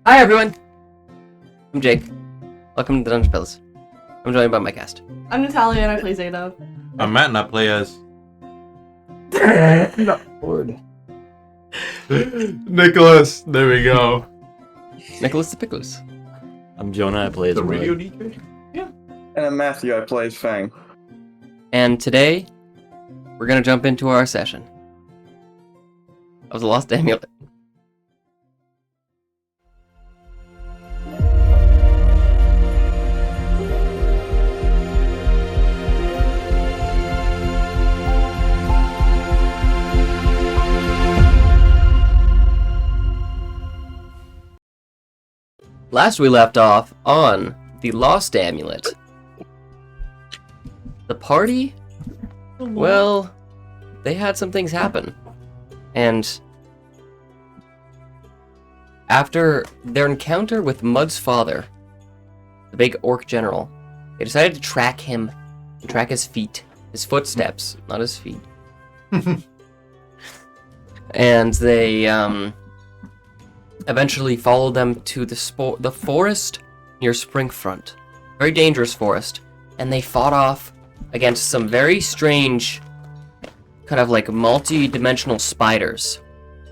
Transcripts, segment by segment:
Hi everyone! I'm Jake. Welcome to the DungeonFellas. I'm joined by my cast. I'm Natalia and I play Zaida. I'm Matt and I play as... Lord. Nikolas. There we go. Nikolas the Pickles. I'm Jonah, I play as The radio Amulet. DJ? And I'm Matthew, I play as Fang. And today, we're gonna jump into our session of the Lost Amulet. Last we left off on the Lost Amulet. The party, well, they had some things happen. And after their encounter with Mud's father, the big orc general, they decided to track him, and track his feet, his footsteps, not his feet. And they, eventually followed them to the forest near Springfront. Very dangerous forest. And they fought off against some very strange, kind of like multi-dimensional spiders.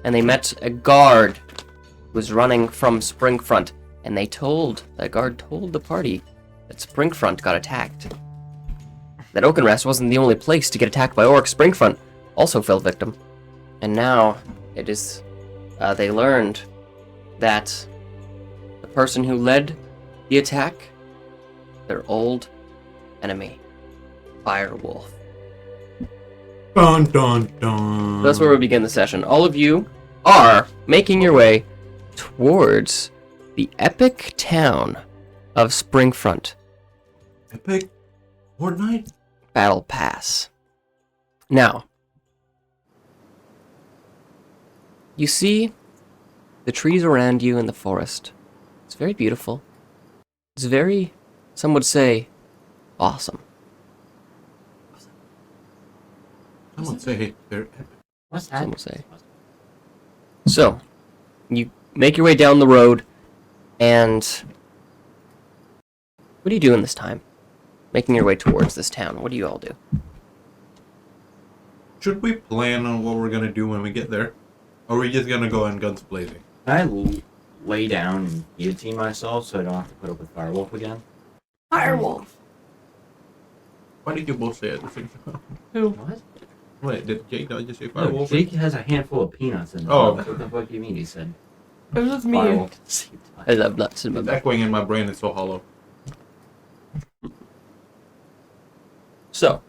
And they met a guard who was running from Springfront. And that guard told the party that Springfront got attacked. That Oakenrest wasn't the only place to get attacked by orcs. Springfront also fell victim. And now it is, they learned that the person who led the attack, their old enemy, Firewolf. Dun dun dun. So that's where we begin the session. All of you are making your way towards the epic town of Springfront. Epic Fortnite? Battle Pass. Now, you see the trees around you in the forest. It's very beautiful. It's very, some would say, awesome. I would say they're epic. What's that? Some would say. So, you make your way down the road, and what are you doing this time? Making your way towards this town. What do you all do? Should we plan on what we're gonna do when we get there? Or are we just gonna go in guns blazing? Can I lay down and guillotine myself so I don't have to put up with Firewolf again? Firewolf. Why did you both say it at the same time? Who? What? Wait, did Jake not just say No, Firewolf? Jake has a handful of peanuts in his Oh. mouth. What the fuck do you mean he said It was just me. Firewolf at the same time? I love nuts in my It's back. echoing in my brain, it's so hollow. So,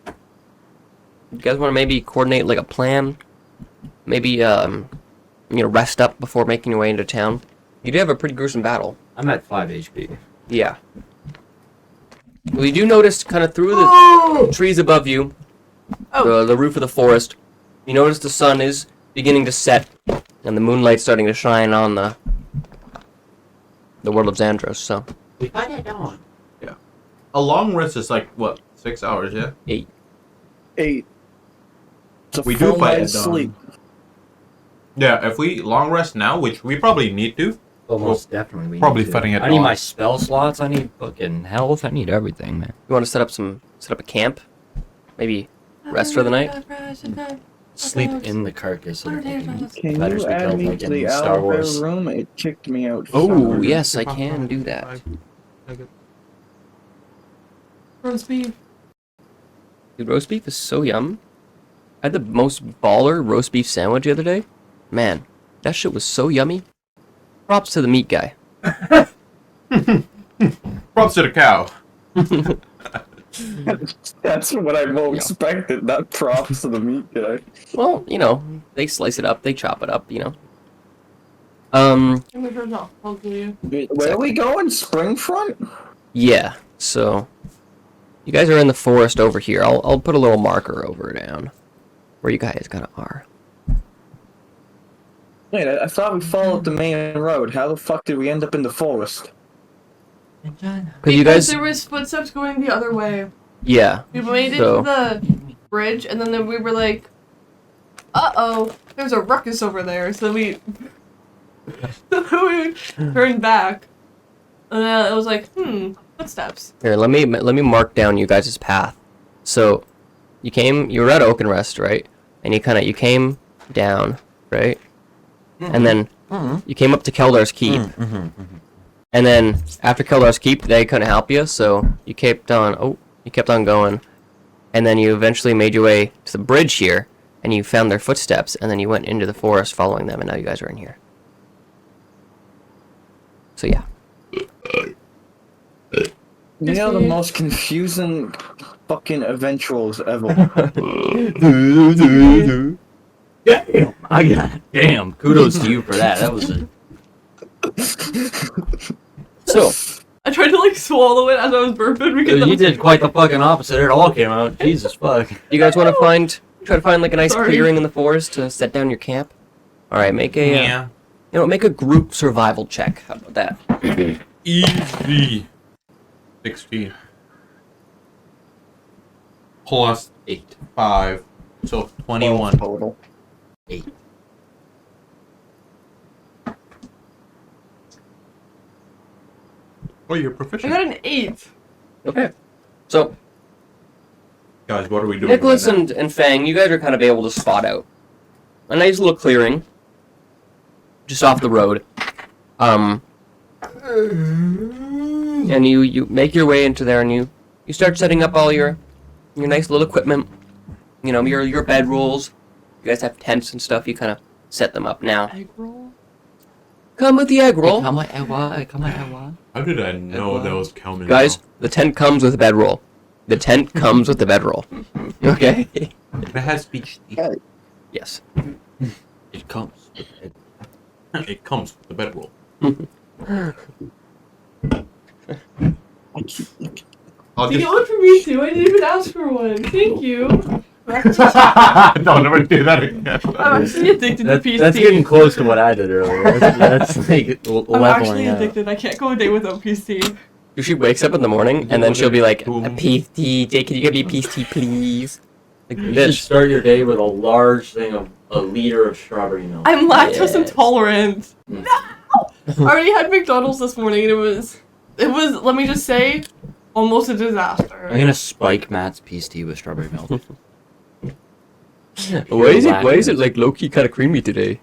you guys want to maybe coordinate like a plan? Maybe, rest up before making your way into town? You do have a pretty gruesome battle. I'm at 5 HP. Yeah. Well, you do notice kind of through the trees above you, the roof of the forest, you notice the sun is beginning to set, and the moonlight's starting to shine on the world of Xandros, so. We find it dawn. A long rest is like, what, 6 hours, yeah? 8. 8. It's a We do full fight night's at dawn. sleep. Yeah, if we long rest now, which we probably need to, Almost definitely. We probably need to. fighting at I need dawn. my spell slots, I need fucking health, I need everything, man. You want to set up a camp? Maybe rest for the night? Sleep in the carcass so that I can Can better you speak add out me like to in the Star owlbear Wars. room? It kicked me out. for Oh, some reason. yes, I can do that. Roast beef. Dude, roast beef is so yum. I had the most baller roast beef sandwich the other day. Man, that shit was so yummy. Props to the meat guy. props to the cow. That's what I most expected. Not props to the meat guy. Well, they slice it up, they chop it up, And the bird's not hopefully. Where are we going? Springfront? Yeah, so you guys are in the forest over here. I'll put a little marker over down where you guys kind of are. Wait, I thought we followed the main road. How the fuck did we end up in the forest? Because you guys, there was footsteps going the other way. yeah. We made it So- to the bridge, and then we were like, "Uh-oh, there's a ruckus over there." So we So then we turned back, and then it was like, footsteps. Here, let me mark down you guys' path. So, you were at Oakenrest, right? And you came down, right? And then you came up to Keldar's Keep. And then after Keldar's Keep, they couldn't help you, so you kept on going. And then you eventually made your way to the bridge here, and you found their footsteps, and then you went into the forest following them, and now you guys are in here. So yeah. You know the most confusing fucking eventuals ever. Damn, kudos to you for that. That was a... So, I tried to like swallow it as I was burping because You did quite the fucking opposite. It all came out. Jesus fuck. you guys want to try to find like a nice Sorry. clearing in the forest to set down your camp? All right, make a make a group survival check. How about that? Easy. 16. Plus 8. 5. So 21. Total. 8. Oh, you're I proficient. got an 8. Okay. So, Guys, what are we doing? Nikolas right now? and Fang, you guys are kind of able to spot out a nice little clearing just off the road. And you make your way into there, and you start setting up all your nice little equipment. You know, your bed rolls. You guys have tents and stuff. You kind of set them up now. Egg roll? Come with the egg roll. Come on. How did I know that was coming? Guys, the tent comes with a bedroll. The tent comes with the bedroll. Okay? It has speech. Yes. It comes. It comes with the bedroll. I'll You just... got one for me too. I didn't even ask for one. Thank you. Don't never do that again. I'm actually addicted to peace That's tea. getting close to what I did earlier. That's like I'm leveling actually out. addicted. I can't go a day without peace tea. She wakes up in the morning, and then she'll be like, a peace tea. Can you give me peace tea, please? Like You should this. start your day with a large thing of a liter of strawberry milk. I'm lactose Yes. intolerant. No! I already had McDonald's this morning, and it was, let me just say, almost a disaster. I'm gonna spike Matt's peace tea with strawberry milk. Why is it like low-key kind of creamy today?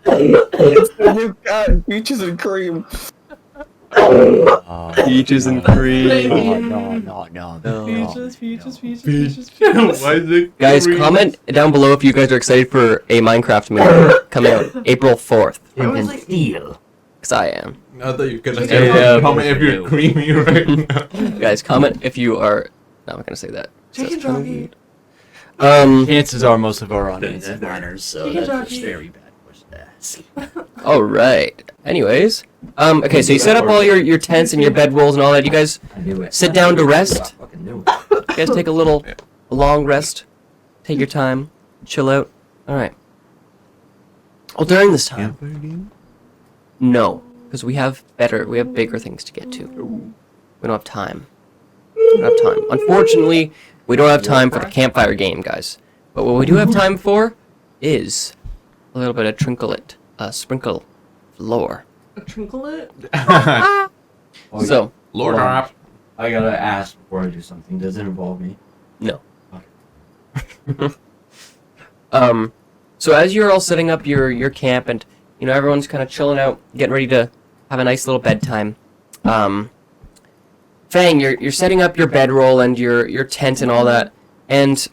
It's the new peaches and cream. Peaches and cream. No. Peaches. Why is it Guys, green? comment down below if you guys are excited for a Minecraft movie coming out April 4th. I was like, Because I am. I thought you were gonna Yeah, say comment if you're creamy right now. Guys, comment if you are... No, I'm not going to say that. chicken jockey. Chances are most of our audience is minors, so Chicken that's jockey. a very bad question to ask. Alright. Anyways. Okay, so you set up all your tents and your bedrolls and all that. You guys I knew it. sit down to rest. I fucking knew it. You guys take a long rest. Take your time. Chill out. Alright. Well, during this time... No. Because we have bigger things to get to. We don't have time. We don't have time. Unfortunately, we don't have time for the campfire game, guys. But what we do have time for is a little bit of sprinkle of lore. A trinklet? So, Lord Hold on. Rap. I gotta ask before I do something. Does it involve me? no. So as you're all setting up your camp and, you know, everyone's kind of chilling out, getting ready to have a nice little bedtime, Fang, you're setting up your bedroll and your tent and all that, and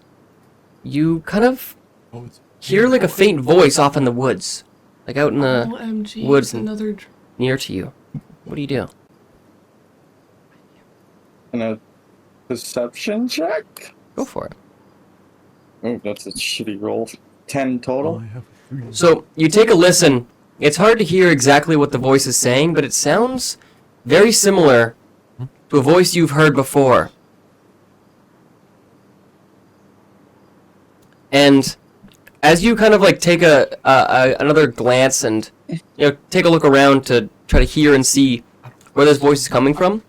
you kind of Oh, it's hear like a faint voice off in the woods, like out in the OMG, woods it's and- another... near to you. What do you do? And a perception check? Go for it. Oh, that's a shitty roll. 10 total? I have 3. So you take a listen. It's hard to hear exactly what the voice is saying, but it sounds very similar to a voice you've heard before. And as you kind of like take another glance and, you know, take a look around to try to hear and see where this voice is coming from,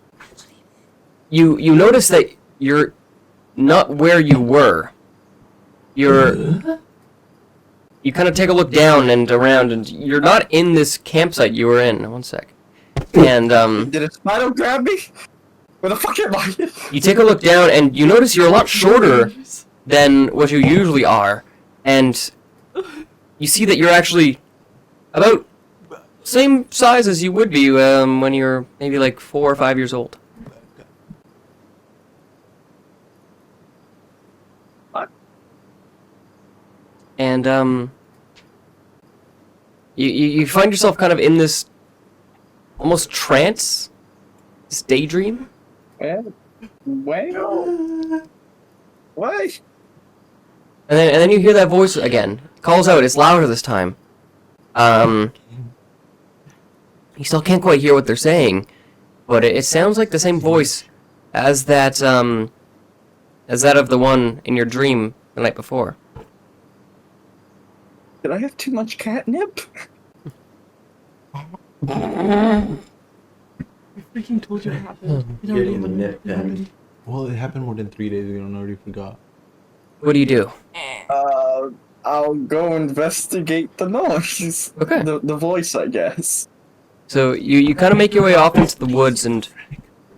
you notice that you're not where you were. You kind of take a look down and around, and you're not in this campsite you were in. One sec. And Did a spider grab me? Where the fuck am I? you take a look down, and you notice you're a lot shorter than what you usually are, and you see that you're actually about same size as you would be when you're maybe like 4 or 5 years old. What? And you find yourself kind of in this almost trance, this daydream. Well, what? And then you hear that voice again. It calls out. It's louder this time. You still can't quite hear what they're saying, but it sounds like the same voice as that of the one in your dream the night before. Did I have too much catnip? I freaking told you what happened. You don't Getting even the nip know what in. happened. Well, it happened more than 3 days ago, and I already forgot. What do you do? I'll go investigate the noise. Okay. The voice, I guess. So you kind of make your way off into the woods, and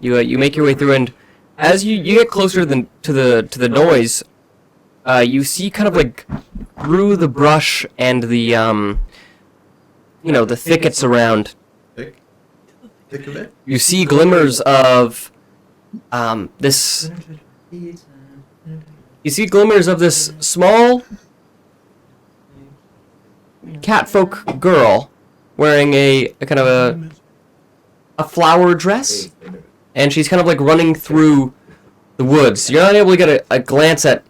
you make your way through, and as you get closer to the noise, you see kind of like through the brush and the the thickets around. Thick of it? You see glimmers of this. You see glimmers of this small catfolk girl wearing a kind of a flower dress, and she's kind of like running through the woods. You're not able to get a glance at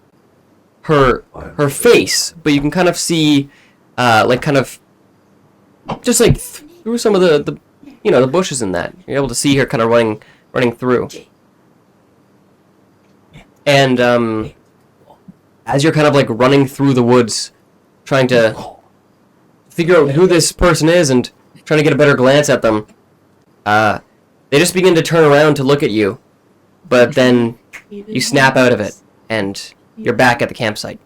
her face, but you can kind of see like kind of just like through some of the the bushes and that. You're able to see her kind of running through. And as you're kind of like running through the woods, trying to figure out who this person is and trying to get a better glance at them, they just begin to turn around to look at you, but then you snap out of it, and you're back at the campsite.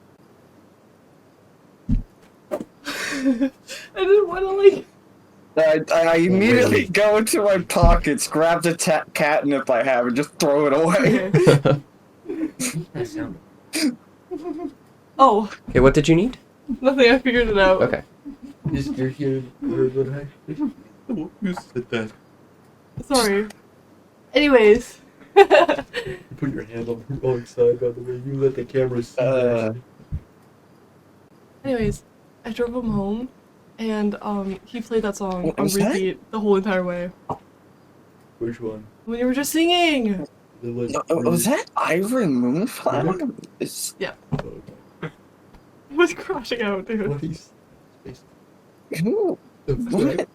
I just want to like. I immediately go into my pockets, grab the catnip I have, and just throw it away. That sound. Oh, Okay, what did you need? nothing. I figured it out. Okay. Is your here? You said that. Sorry. Anyways. You put your hand on the wrong side, by the way. You let the camera see that. Anyways, I drove him home, and he played that song What on was that? repeat the whole entire way. Which one? When you were just singing. Was that Iron Moonflower? It's- It was crashing out, dude. What is Who? What?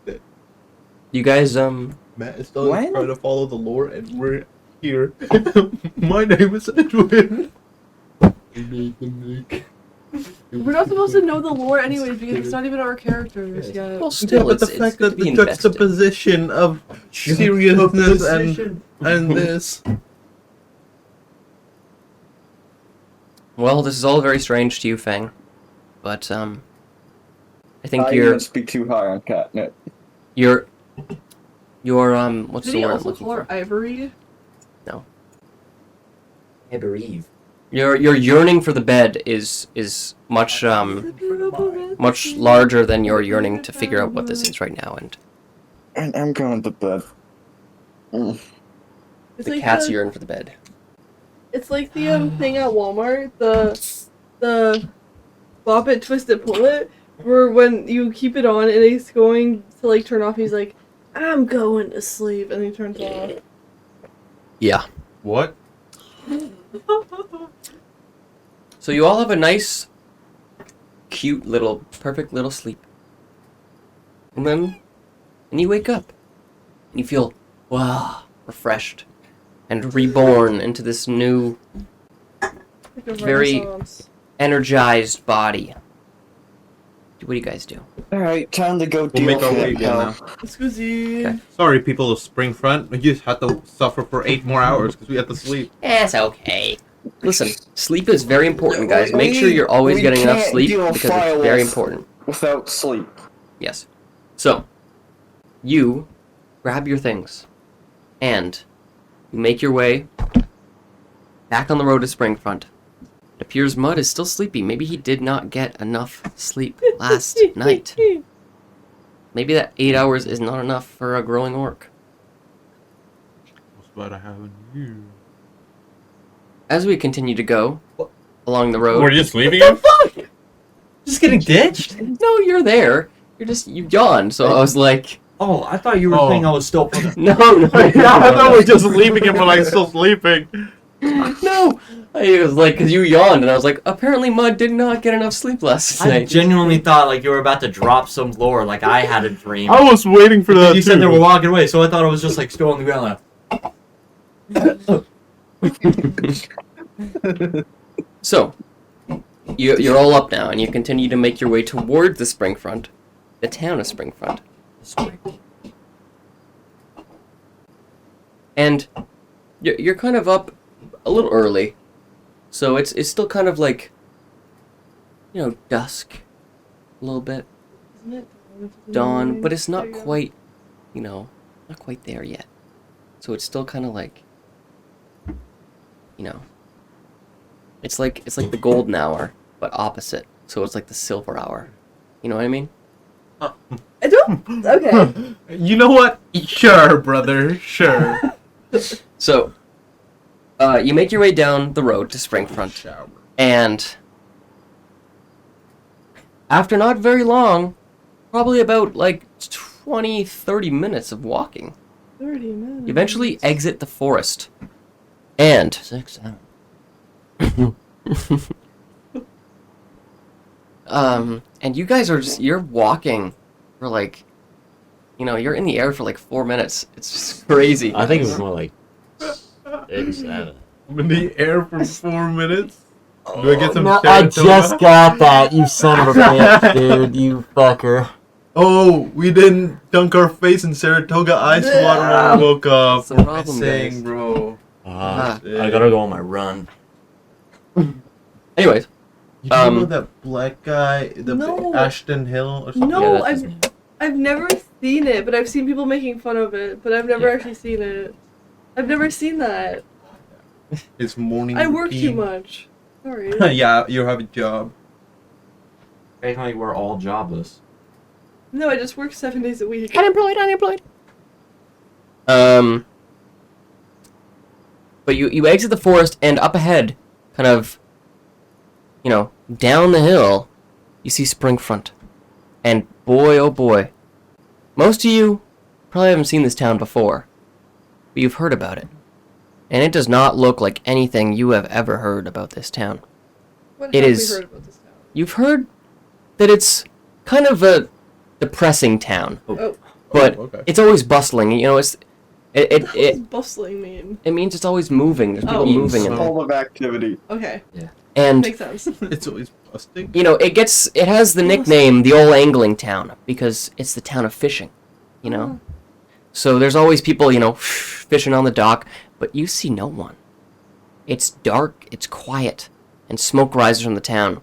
You guys Matt is still When? trying to follow the lore, and we're here. My name is Edwin. We're not supposed to know the lore anyways because it's not even our characters yet. well Yeah, still but the it's fact good that to be the invested. juxtaposition of seriousness and this. Well, this is all very strange to you, Fang, but I think I you're must be too high on catnip. what's Did the he word I'm also looking call her for? Ivory? I believe. Your yearning for the bed is much much larger than your yearning to figure out what this is right now, and I'm going to bed. It's the like cats yearn for the bed. It's like the thing at Walmart, the bop it, twist it, pull it, where when you keep it on and it's going to like turn off, he's like, I'm going to sleep, and he turns off. Yeah. What? So you all have a nice, cute little, perfect little sleep. And then you wake up. And you feel, wow, refreshed. And reborn into this new, Like a Very- renaissance. energized body. What do you guys do? Alright, time to go We'll deal make our with way it again now. now. Excuse Okay. Sorry, people of Springfront. We just had to suffer for 8 more hours because we had to sleep. It's okay. Listen, sleep is very important, guys. Make sure you're always We getting enough can't sleep do a because file it's very with- important. Without sleep. Yes. So, you grab your things, and you make your way back on the road to Springfront. It appears Mud is still sleepy. Maybe he did not get enough sleep last night. Maybe that 8 hours is not enough for a growing orc. What's about to happen to you? As we continue to go along the road... Were you sleeping? Just getting ditched? No, you're there. You yawned, so I was like... Oh, I thought you were Oh. thinking I was still. No. Yeah, I thought we were just leaving him, but like still sleeping. No! It was like, because you yawned, and I was like, apparently Mud did not get enough sleep last I night. genuinely thought like you were about to drop some lore, like I had a dream. I was waiting for that. You said they were walking away, so I thought it was just like still on the ground. Like, So, you're all up now, and you continue to make your way towards the Springfront, the town of Springfront. And you're kind of up a little early, so it's still kind of like, dusk, a little bit, dawn, but it's not quite, not quite there yet. So it's still kind of like, it's like the golden hour, but opposite. So it's like the silver hour. You know what I mean? I don't. Okay. You know what? Sure, brother. Sure. So, you make your way down the road to Springfront, Shower. and after not very long, probably about like 20-30 minutes of walking, 30 minutes. you eventually exit the forest, and 6 hours. and you guys are you're walking for like, you're in the air for like 4 minutes. It's just crazy. I think it was more like 6, 7. I'm in the air for 4 minutes. Do I get some No, I Saratoga? just got that, you son of a bitch, dude, you fucker. Oh, we didn't dunk our face in Saratoga ice water when we woke up. That's the problem, Saying, guys. bro. I gotta go on my run. Anyways, You don't know that black guy, the No. Ashton Hill or something? No, Yeah, that's I've never seen it, but I've seen people making fun of it, but I've never actually seen it. I've never seen that. His morning I work too routine. much. Sorry. Yeah, you have a job. Basically, we're all jobless. No, I just work 7 days a week. unemployed. But you exit the forest, and up ahead, kind of, down the hill, you see Springfront. And boy, oh boy, most of you probably haven't seen this town before, but you've heard about it. And it does not look like anything you have ever heard about this town. What It have is- we heard about this town? You've heard that it's kind of a depressing town, Oh, but okay. it's always bustling. what does It bustling mean? means it's always moving. There's people Oh. moving in there. Full of activity. Okay, And makes sense. It's always busting. it has the nickname the old angling town because it's the town of fishing, Oh. So there's always people, fishing on the dock, but you see no one. It's dark, it's quiet, and smoke rises from the town.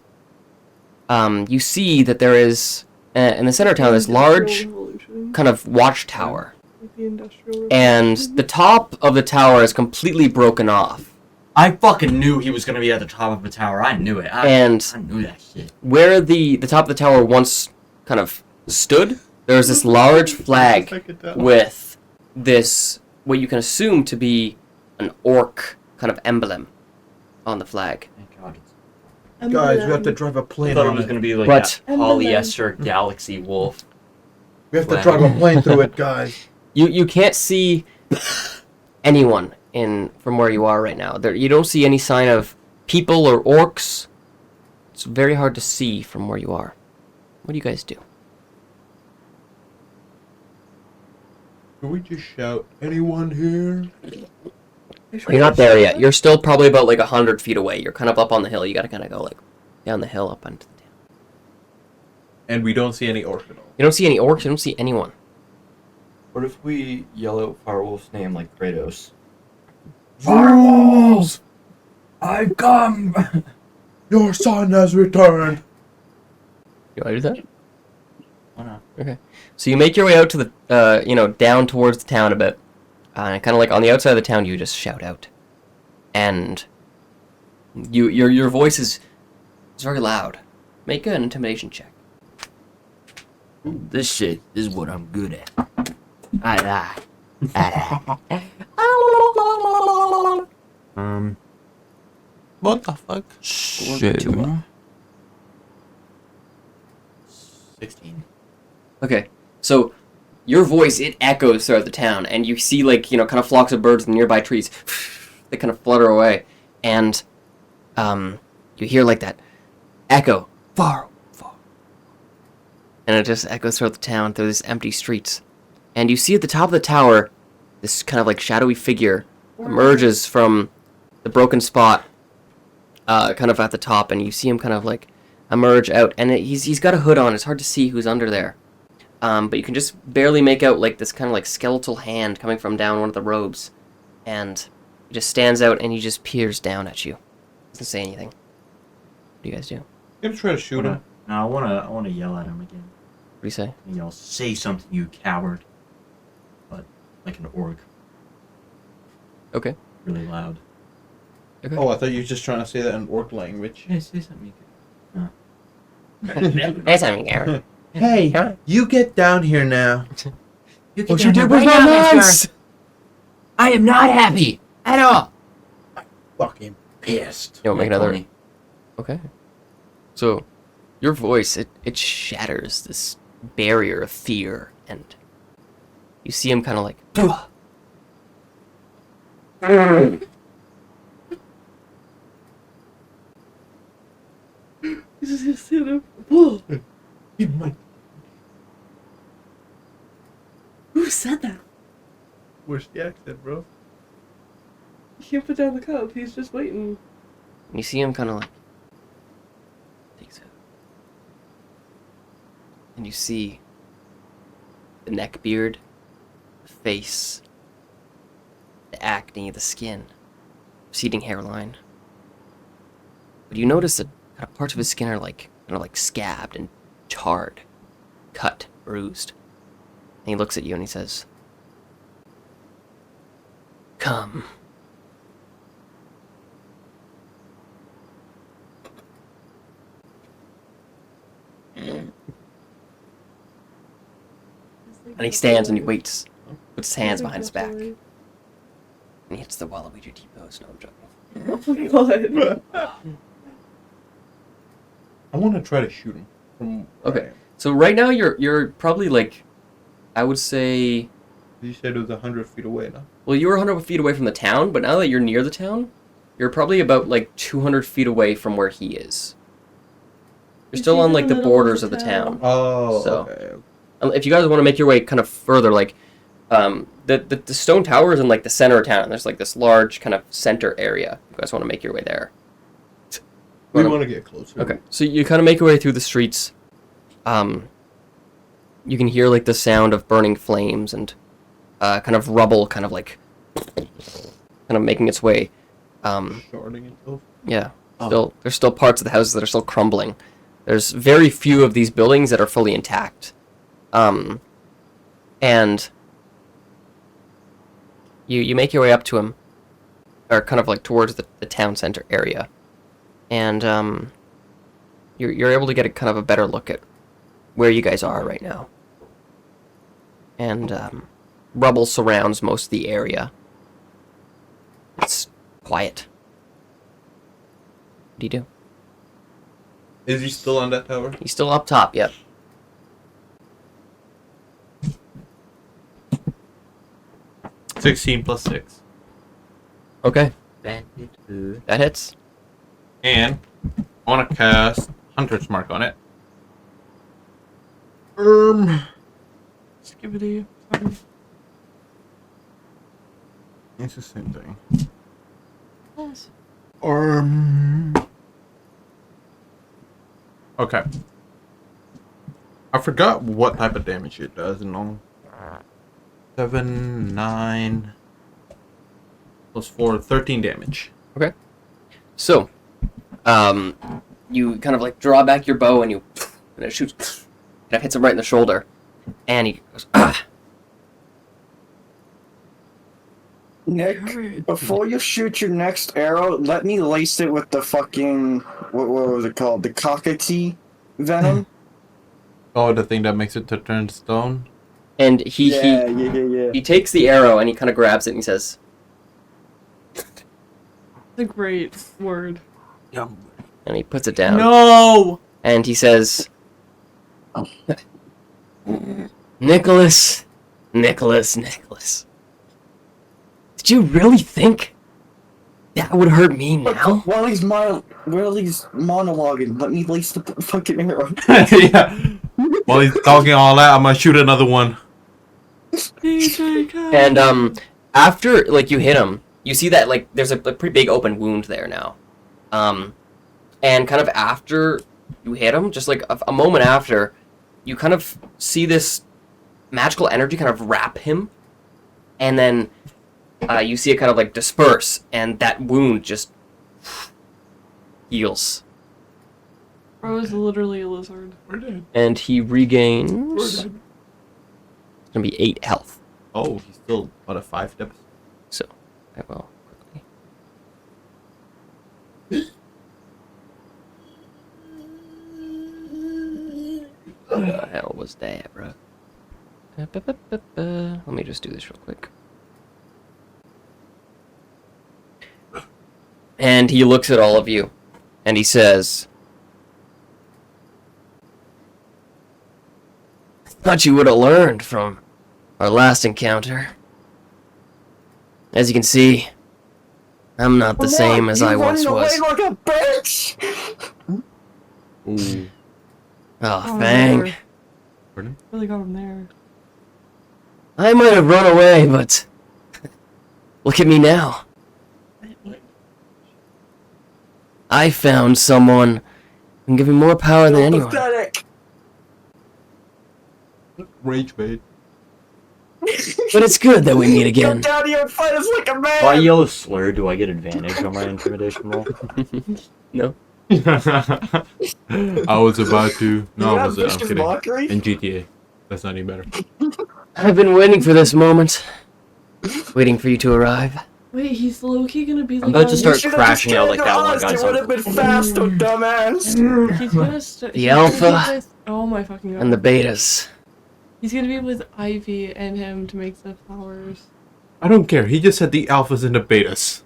You see that there is, in the center of town, this large Revolution. kind of watchtower, Like the Industrial and Revolution. the top of the tower is completely broken off. I fucking knew he was gonna be at the top of a tower. I knew it. I knew that shit. Where the top of the tower once kind of stood, there was this large flag with this, what you can assume to be an orc kind of emblem on the flag. Thank God. Guys, we have to drive a I plane thought it on was it. gonna be like But- that polyester galaxy wolf. We have to Wow. drive a plane through it, guys. You can't see anyone from where you are right now. You don't see any sign of people or orcs. It's very hard to see from where you are. What do you guys do? Can we just shout, anyone here? You're not there yet. You're still probably about like 100 feet away. You're kind of up on the hill. You gotta kind of go like down the hill up onto the town. And we don't see any orcs at all. You don't see any orcs. You don't see anyone. What if we yell out Firewolf's name like Kratos? Firewolves! I've come! Your son has returned! You want to do that? Why not? Okay. So you make your way out to the, down towards the town a bit. And kind of like on the outside of the town, you just shout out. And your voice is very loud. Make an intimidation check. This shit is what I'm good at. What the fuck? Shit. 16. Okay. So your voice, it echoes throughout the town, and you see kind of flocks of birds in the nearby trees. They kind of flutter away, and you hear like that echo, far, far, and it just echoes throughout the town through these empty streets. And you see at the top of the tower, this kind of like shadowy figure emerges from the broken spot, kind of at the top, and you see him kind of like emerge out, and he's got a hood on. It's hard to see who's under there. But you can just barely make out like this kind of like skeletal hand coming from down one of the robes, and he just stands out and he just peers down at you. Doesn't say anything. What do you guys do? What You ever try to shoot him? No, I wanna yell at him again. do you say? And yell, say something, you coward. But like an orc, Okay. really loud. Okay. Oh, I thought you were just trying to say that in orc language. Yeah, say something. Say something, Aaron. Hey, you get down here now. You What you did was not nice! I am not happy at all. Fucking Pissed. You want to make Yeah, another? Tony. Okay. So, your voice, it shatters this barrier of fear, and you see him kind of like, He's just stand up. Whoa. You might. Who said that? Where's the accent, bro? He can't put down the cup. He's just waiting. and you see him kind of like, takes it. And you see the neck beard, the face, the acne, the skin, receding hairline. But you notice that kind of parts of his skin are like scabbed and charred, cut, bruised. And he looks at you and he says, "Come." And he stands and he waits, puts his hands behind his back, and he hits the Waluigi T-pose. No, I'm joking. Oh my god. I want to try to shoot him. From where Okay. I am. So right now you're probably like, I would say, You said it was 100 feet away, no? well, you were 100 feet away from the town, but now that you're near the town, you're probably about like 200 feet away from where he is. You're still on like the borders of the town. Oh, So- okay. If you guys want to make your way kind of further, like, the stone tower is in like the center of town. There's like this large kind of center area. You guys want to make your way there. We Wanna- want to get closer. Okay, so you kind of make your way through the streets. You can hear like the sound of burning flames and kind of rubble, kind of like, kind of making its way. Sharding itself. Yeah, there's still parts of the houses that are still crumbling. There's very few of these buildings that are fully intact. And you make your way up to him, or kind of like towards the town center area, and you're able to get a kind of a better look at where you guys are right now. And rubble surrounds most of the area. It's quiet. What do you do? Is he still on that tower? He's still up top, yep. +16 6. Okay, Bandit food. that hits. And I want to cast Hunter's Mark on it. Skibidi. It's the same thing. Okay. I forgot what type of damage it does and all. 7, 9, plus 4, 13 damage. Okay. So, you kind of like draw back your bow and it shoots, and it hits him right in the shoulder, and he goes, ah. Nick, before you shoot your next arrow, let me lace it with the fucking what was it called? The cockatoo venom. Oh, the thing that makes it to turn to stone. And he takes the arrow and he kind of grabs it and he says, It's a great word. Yum. and he puts it down. No. And he says, Nikolas. Did you really think that would hurt me now? While he's monologuing, let me lace the fucking arrow. Yeah. While he's talking all that, I'm gonna shoot another one. And after like you hit him, you see that like there's a pretty big open wound there now. And kind of after you hit him, just like a moment after, you kind of see this magical energy kind of wrap him, and then you see it kind of like disperse, and that wound just heals. Bro is literally a lizard. We're dead. And he regains. We're dead. It's gonna be 8 health. Oh, he's still out of 5 steps. So I will quickly. What the hell was that, bro? Let me just do this real quick. And he looks at all of you, and he says, I thought you would have learned from our last encounter. As you can see, I'm not the same as I once was. Like a bitch. Ooh. Oh, Fang. Lord. Pardon? Really got him there. I might have run away, but look at me now. I found someone who can give me more power than anyone. Pathetic. Rage bait. But it's good that we meet again. Come down here and fight us like a man. If I yell a slur, do I get advantage on my intimidation roll? No. I was about to. No, I wasn't. I'm vicious kidding. mockery? In GTA. That's not any better. I've been waiting for this moment. Waiting for you to arrive. Wait, he's low-key gonna be like... I'm about to on- start You should've crashing just out like that one turned to guy. us. You would have been faster, dumbass. He's gonna The alpha Oh my fucking god. and the betas. He's gonna be with Ivy and him to make the flowers. I don't care. He just said the alphas and the betas.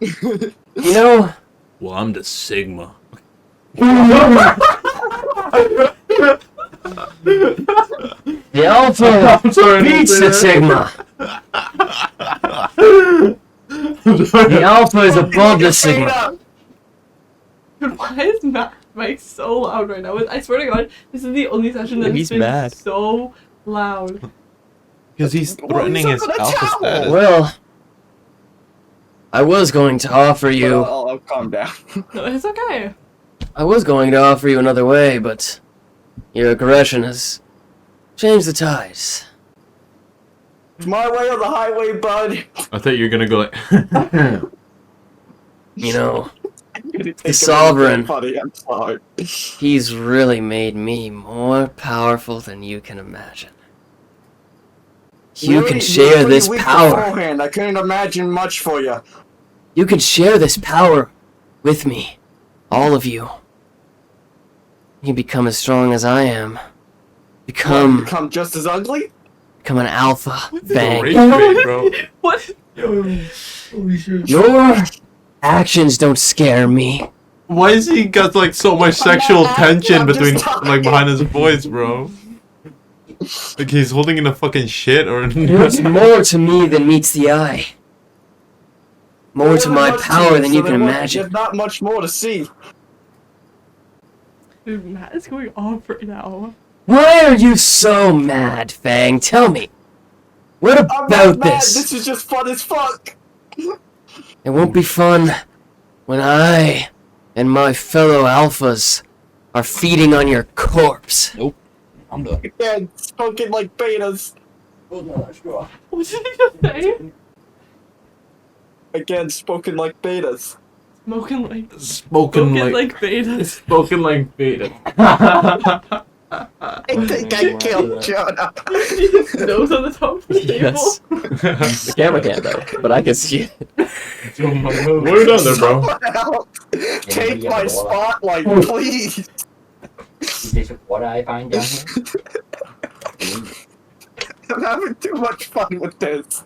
You know, Well, I'm the Sigma. the alpha beats the sigma. The alpha is above the sigma. Dude, why is Mike so loud right now? I swear to God, this is the only session that's He's been mad. so loud. Because he's threatening his alpha status. Well, I was going to offer you. I'll calm down. No, it's okay. I was going to offer you another way, but your aggression has changed the tides. It's my way or the highway, bud. I thought you were gonna go like. You know, The Sovereign. Buddy, I'm sorry. he's really made me more powerful than you can imagine. You can share this power. Beforehand. I couldn't imagine much for you. You can share this power with me. All of you. You become as strong as I am. Become just as ugly? an alpha. Fang. Rage bait, bro. What? Your actions don't scare me. Why is he got like so much sexual tension I'm just between talking. like behind his voice, bro? Like he's holding in a fucking shit or There's more to me than meets the eye. More to my power than you can imagine. There's not much more to see. Dude, Matt is going off right now. Why are you so mad, Fang? Tell me. What I'm not about mad. this? This is just fun as fuck. It won't be fun when I and my fellow alphas are feeding on your corpse. Nope. I'm done. Again, spoken like betas. What did you just say? Again, spoken like betas. Spoken like beta. Spoken like beta. I think I killed Jonah. Nose on the top of the table. Yes. The camera can't though, but I can see it. What you done there, bro? Someone else take my spotlight, please. What I find down here? I'm having too much fun with this.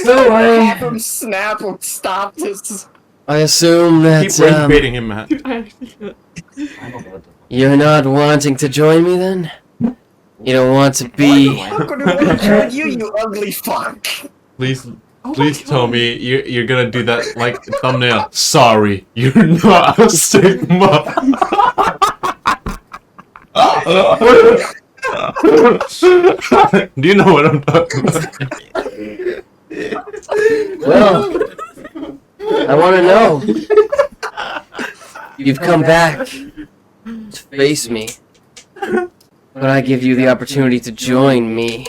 So Have him snap him, stop this. I assume Keep that rage baiting him, Matt. Dude, I actually can't. I don't know what the you're not wanting to join me then? You don't want to be... How could I want to join you, you ugly fuck? Please, Oh please my tell God. me you're gonna do that like thumbnail. Sorry, you're not a Sigma. Do you know what I'm talking about? Well, I want to know. You've come back to face me. But I give you the opportunity to join me.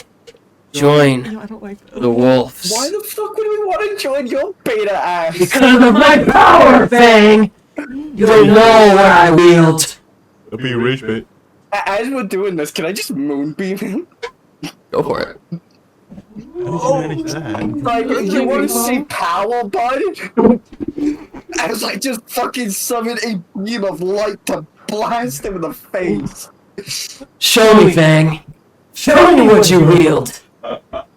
Join No, I don't like that. the wolves. Why the fuck would we want to join your beta ass? Because of my power, Fang! You don't know what I wield. That'll be rage bait. As we're doing this, can I just moonbeam him? Go for it. Like, you want to see power, bud? As I just fucking summon a beam of light to blast him in the face. Show me, Fang. Show me what you wield.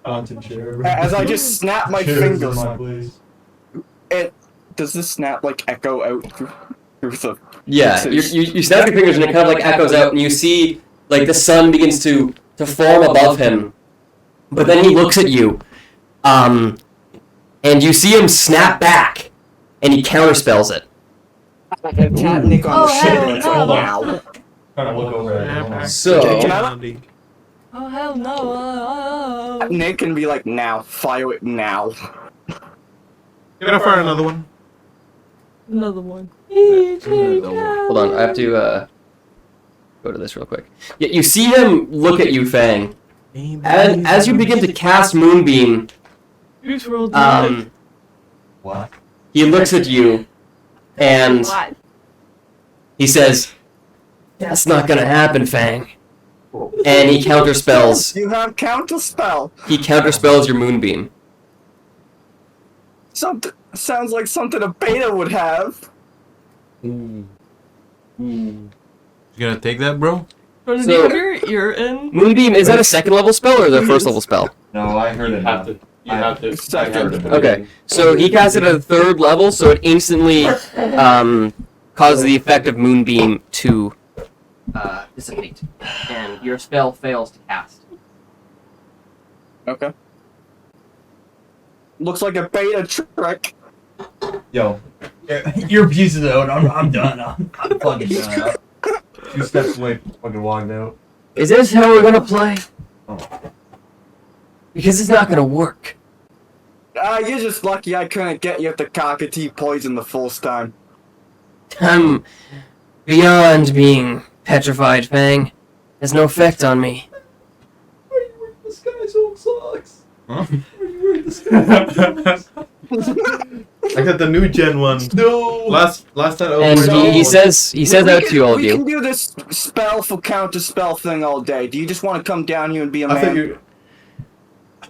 As I just snap my fingers. Does this snap like echo out through the... Yeah, you snap your fingers and it kind of like echoes out, and you see like the sun begins to form above him. But then he looks at you, and you see him snap back, and he counterspells it. Tap Nick on the shoulder. hell It's like, no. wow. Trying to look over at him. So, Can I- Oh hell no! Nick can be like, now, fire it now. Gonna fire another one. Another one. hold on, I have to go to this real quick. Yeah, you see him look at you, Fang, and as you begin to cast Moonbeam, Who's rolled What? he looks at you, and What? he says, "That's not gonna happen, Fang." And he counterspells. You have counterspell. He counterspells your Moonbeam. Something sounds like something a beta would have. You gonna take that, bro? Did So- you have your ear in? Moonbeam, is that a second level spell or the first level spell? No, I heard You it. have to. You have to. Second. Okay, so he casts it at a third level, so it instantly causes the effect of Moonbeam to dissipate, and your spell fails to cast. Okay. Looks like a beta trick. Yo, your piece is out. I'm done. I'm fucking done. 2 steps away, fucking walked out. Is this how we're gonna play? Oh. Because it's not gonna work. You're just lucky I couldn't get you the cockatoo poison the first time. I'm beyond being petrified, Fang. Has no effect on me. Are you wearing this guy's old socks? Huh? Are you wearing this guy's old I got the new gen one. No. Last time. And he says out to all of We can you. do this spell for counter spell thing all day. Do you just want to come down here and be a I thought man? you.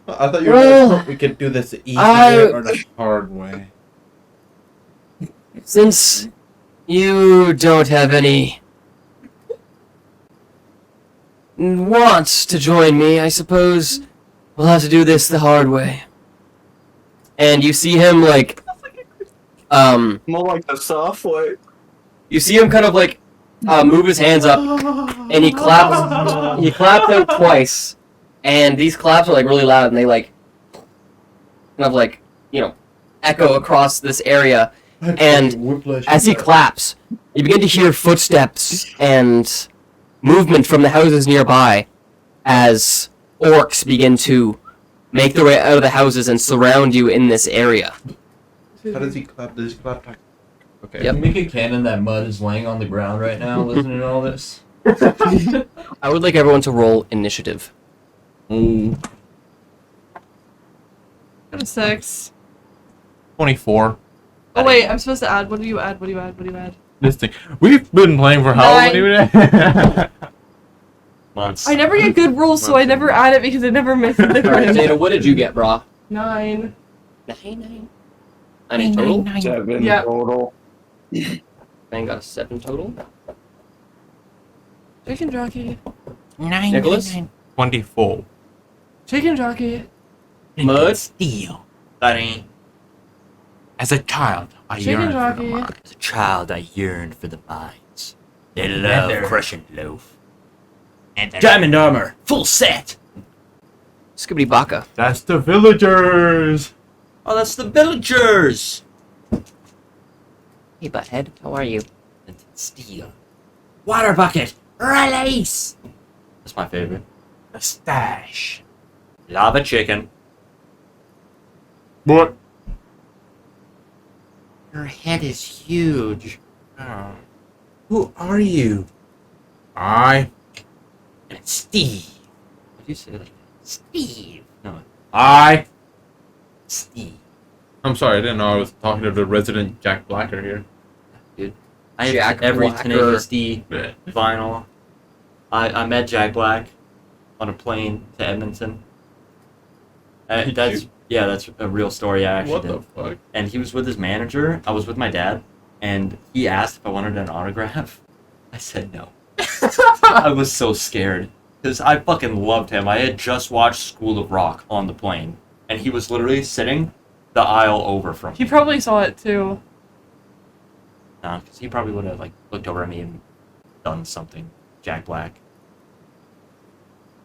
I thought you Well, were. We could do this the easy I- way or the hard way. Since you don't have any wants to join me, I suppose we'll have to do this the hard way. And you see him like, More like the soft way. you see him kind of like move his hands up, and he claps. He claps out twice, and these claps are like really loud, and they like kind of like echo across this area. And as he claps, you begin to hear footsteps and movement from the houses nearby as orcs begin to make their way out of the houses and surround you in this area. How does he clap? Does he clap back? Okay. Yep. Can you make a cannon that Mud is laying on the ground right now listening to all this? I would like everyone to roll initiative. Ooh, I'm 6. 24. Oh wait, I'm supposed to add. What do you add? What do you add? What do you add? This thing. We've been playing for how many minutes? Months. I never get good rolls, so I never add it because it never misses the Alright, crit. Zaida, what did you get, brah? 9. 9 in total? 7 Yeah. total. Fang got a 7 total. Chicken jockey. Nikolas? 24. Chicken jockey. Mud? Steel. Buddy. As a child, I Chicken yearned for the jockey. mines. As a child, I yearned for the mines. They love Leather. crushing loaf. And Diamond armor. Full set. Skibbity baka. That's the villagers. Oh, that's the villagers. Hey, butthead, how are you? steel. Water bucket. Release. That's my favorite. A stash. Lava chicken. What? Your head is huge. Oh. Who are you? I. Steve. What do you say like that? Steve. No. Steve. I'm sorry, I didn't know I was talking to the resident Jack Blacker here. Dude. I have Jack every Blacker. Tenacious D Yeah. vinyl. I met Jack Black on a plane to Edmonton. Did That's you? yeah, that's a real story. I actually What did. the fuck? And he was with his manager. I was with my dad, and he asked if I wanted an autograph. I said no. I was so scared because I fucking loved him. I had just watched School of Rock on the plane, and he was literally sitting the aisle over from He me. probably saw it too. Because he probably would have like looked over at me and done something. Jack Black.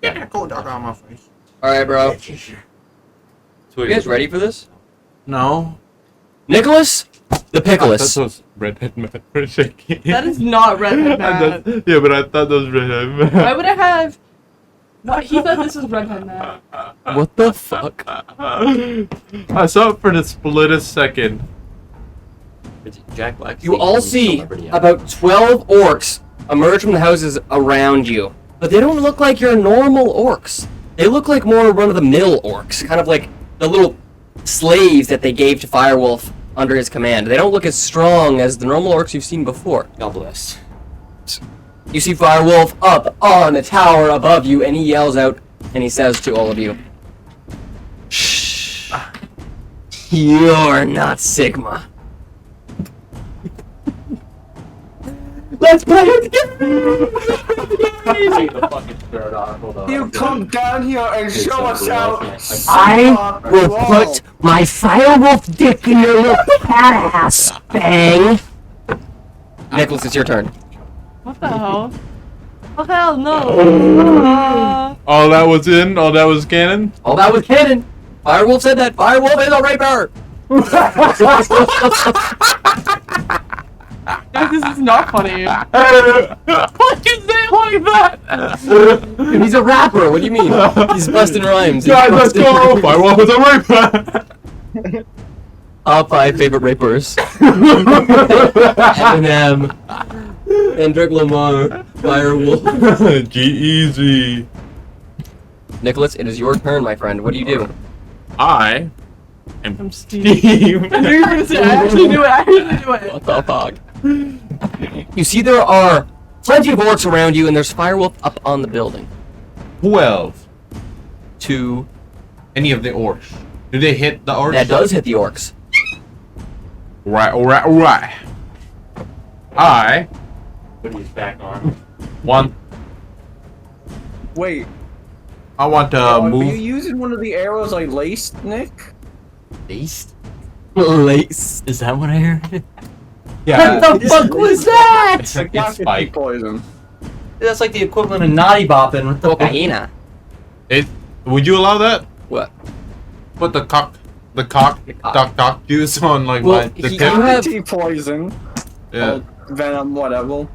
Get that cold dog on my face. Alright, bro. So You guys ready for this? No. Nicholas? The Pickles. That was redhead man. Shaky. That is not redhead Matt. Yeah, but I thought that was redhead man. Why would I have? What? He thought this was redhead Matt. What the fuck? I saw it for the split second. It's Jack Black. You all see about 12 orcs emerge from the houses around you. But they don't look like your normal orcs. They look like more run-of-the-mill orcs. Kind of like the little slaves that they gave to Firewolf under his command. They don't look as strong as the normal orcs you've seen before. God bless. You see Firewolf up on the tower above you, and he yells out, and he says to all of you, "Shh. You're not Sigma. Let's play it together!" Take the fucking shirt off. Hold on. You come down here and show us out. I will put my Firewolf dick in your little fat ass, Fang. Nicholas, it's your turn. What the hell? Oh hell no! All that was in? All that was canon? All that was canon. Firewolf said that. Firewolf is a raper. Guys, this is not funny. Why'd you say it like that? Dude, he's a rapper. What do you mean? He's busting rhymes. He's Guys, let's busting- go! Firewolf was a raper! Top 5 favorite rapers. Eminem, Kendrick Lamar, Firewolf. G-Easy. Nicholas, it is your turn, my friend. What do you do? I am I'm Steve. Steve. I knew you were gonna say. I actually knew it. I actually knew it. What the fuck? You see, there are plenty of orcs around you, and there's Firewolf up on the building. 12. Two. Any of the orcs. Do they hit the orcs? That does hit the orcs. Right. I Put his back on. want. Wait, I want to are you move. using one of the arrows I laced, Nick? Beast? Lace. Is that what I heard? Yeah. What the fuck was that? It's like it's spike. Poison. That's like the equivalent of naughty bopping with the Cocaina. Would you allow that? What? Put the cock juice on like Well, the you tip? have- Tea poison. Yeah. Venom, whatever.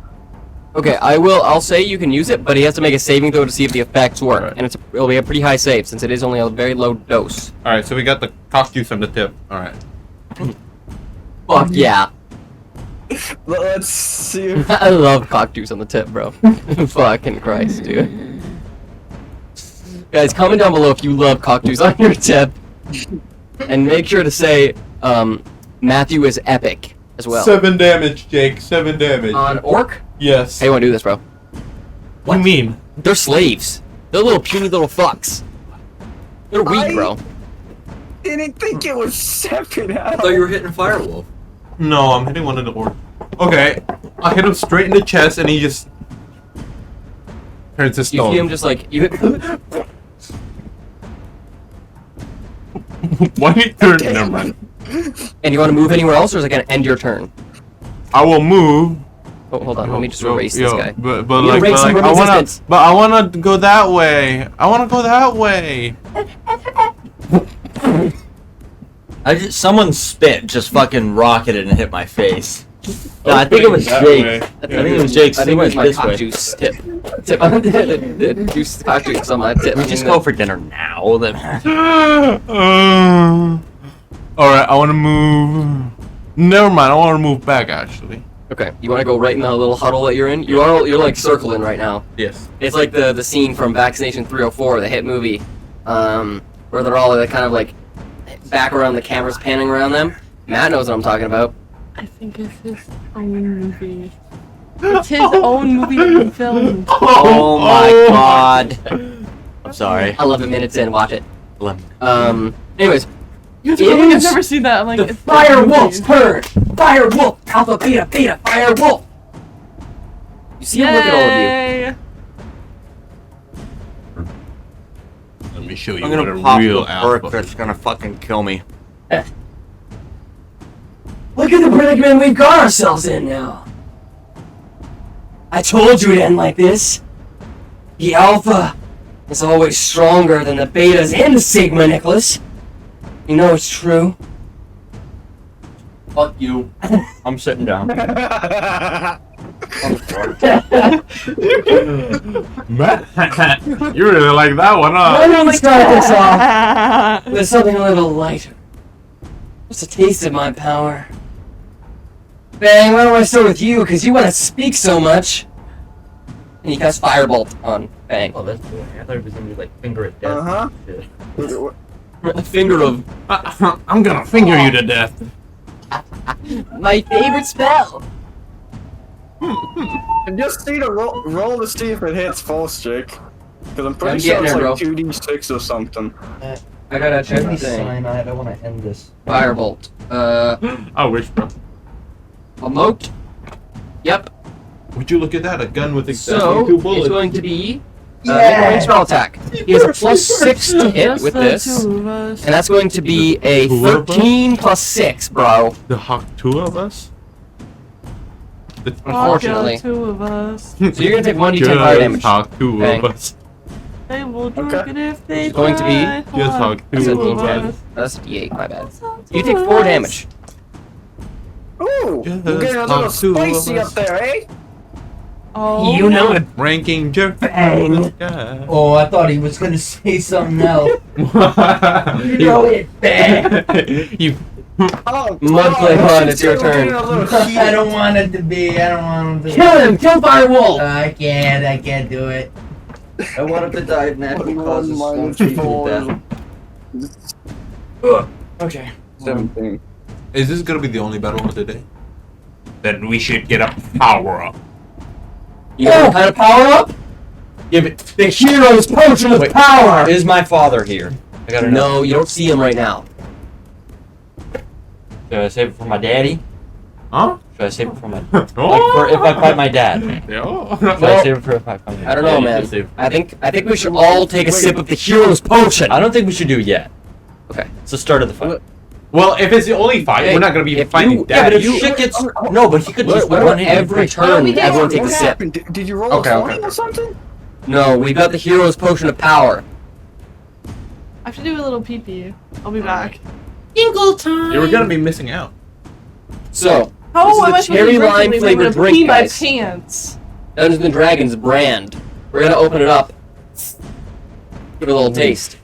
Okay, I'll say you can use it, but he has to make a saving throw to see if the effects work. Alright. And it'll be a pretty high save, since it is only a very low dose. All right, so we got the cock juice on the tip. All right. Fuck yeah. Let's see. If... I love cock juice on the tip, bro. Fucking Christ, dude. Guys, comment down below if you love cock juice on your tip. And make sure to say, Matthew is epic as well. 7 damage, Jake. 7 damage. On Orc? Yes. Hey, you wanna do this, bro? What do you mean? They're slaves. They're little puny little fucks. They're weak, bro. Didn't think it was 7 I thought you were hitting Firewolf. No, I'm hitting one of the orc. Okay, I hit him straight in the chest, and he just turns to You stone. see him just like you hit. Why did you turn? Never mind. And you want to move anywhere else, or is it gonna end your turn? I will move. Oh, hold on. Let me just erase this guy. But You like, erase him from I existence. wanna go that way. I wanna go that way. Someone spit just fucking rocketed and hit my face. No, I think think it was that Jake. way. I think it was Jake's. I think it was my this cock way. juice tip. The juice cock juice on my tip. We just go for dinner now. Then. All right, I wanna move. Never mind. I wanna move back actually. Okay, you want to go right in the little huddle that you're in? You're like circling right now. Yes. It's like the scene from Vaccination 304, the hit movie, where they're all kind of like back around the cameras panning around them. Matt knows what I'm talking about. I think it's his own movie. It's his own movie that he filmed. Oh my god. I'm sorry. 11 minutes in, watch it. 11. Anyways, I've is never seen that. I'm like, the it's Fire Wolf's turn. Fire Wolf, Alpha, Beta, Beta, Fire Wolf. You see him? Look at all of Yay. Let me show you I'm what gonna a pop real the perk alpha. that's gonna fucking kill me. you. Look at the predicament we've got ourselves in now. I told you it'd end like this. The Alpha is always stronger than the Betas and the Sigma, Nikolas. You know it's true. Fuck you. I'm sitting down. Matt, you really like that one, Why huh? don't we start this off with something a little lighter? Just a taste of my power. Fang, why don't I start with you? Because you want to speak so much. And he casts Firebolt on Fang. Oh, that's cool. I thought it was gonna be like finger at death. Uh-huh. Shit. A finger of I'm gonna finger you to death. my favorite spell. Just need to roll to see if it hits full stick. Because I'm pretty I'm sure getting it's there, like 2d6 or something. I gotta check the thing. Cyanide. I want to end this. Firebolt. I wish, bro. Emote. Yep. Would you look at that? A gun with exactly So 2 it's bullets. going to be mid-range spell attack. He has a +6 to hit with this, and that's going to be a 13 + 6, bro. The Hawk 2 of us? Unfortunately. Two of us. So you're gonna take 1d10 fire damage. Hawk 2 Bang. of us. They will drink Okay. it if they It's going to be try just hard. Hawk That's two a of D10. us. That's D8, my bad. You take 4 damage. Ooh! Just We're getting a talk little to spicy us. up there, eh? Oh. You know it. Ranking jerk. Bang. Yeah. Oh, I thought he was gonna say something else. You know it, Bang. You. Oh, Mud Claypond, it's your we're turn. getting a little I don't want it to be. I don't want him to. Kill him! Kill Firewolf! I can't do it. I want him to die of natural causes. minus Don't treat me to 4. death. Okay. 17. Is this gonna be the only battle of the day? Then we should get a power up. You know what kind of power up? Give it. The hero's potion of power! Is my father here? I gotta know. No, you don't see him right now. Should I save it for my daddy? Huh? Should I save it for my Oh. like for if I fight my dad? Yeah. Should I Well, save it for if I fight my dad? I don't know, Yeah, man. just save it. I think we should all take a sip of the hero's potion. I don't think we should do it yet. Okay. It's the start of the fight. Well, if it's the only fight, Hey, we're not gonna be if fighting you- Yeah, but if daddy. shit gets no, but he could just What run about in every turn, we did. everyone takes a What sip? happened? Did you roll Okay, a okay. 20 or something? No, we've got the hero's potion of power. I have to do a little pee pee. I'll be back. You were gonna be missing out. So, How This is am the I supposed to cherry drink lime something flavored when I'm drink, pee my guys. pants? Dungeons and Dragons brand. We're gonna open it up. Give it a little taste.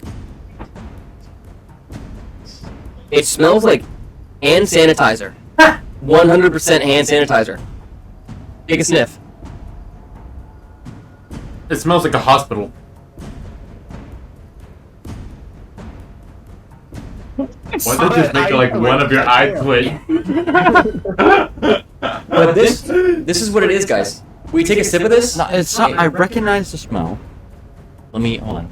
It smells like hand sanitizer. 100% hand sanitizer. Take a sniff. It smells like a hospital. Why did it just make like one of your eyes twitch? But this is what it is, guys. We take a sip of this. No, it's not. I recognize the smell. Let me hold on.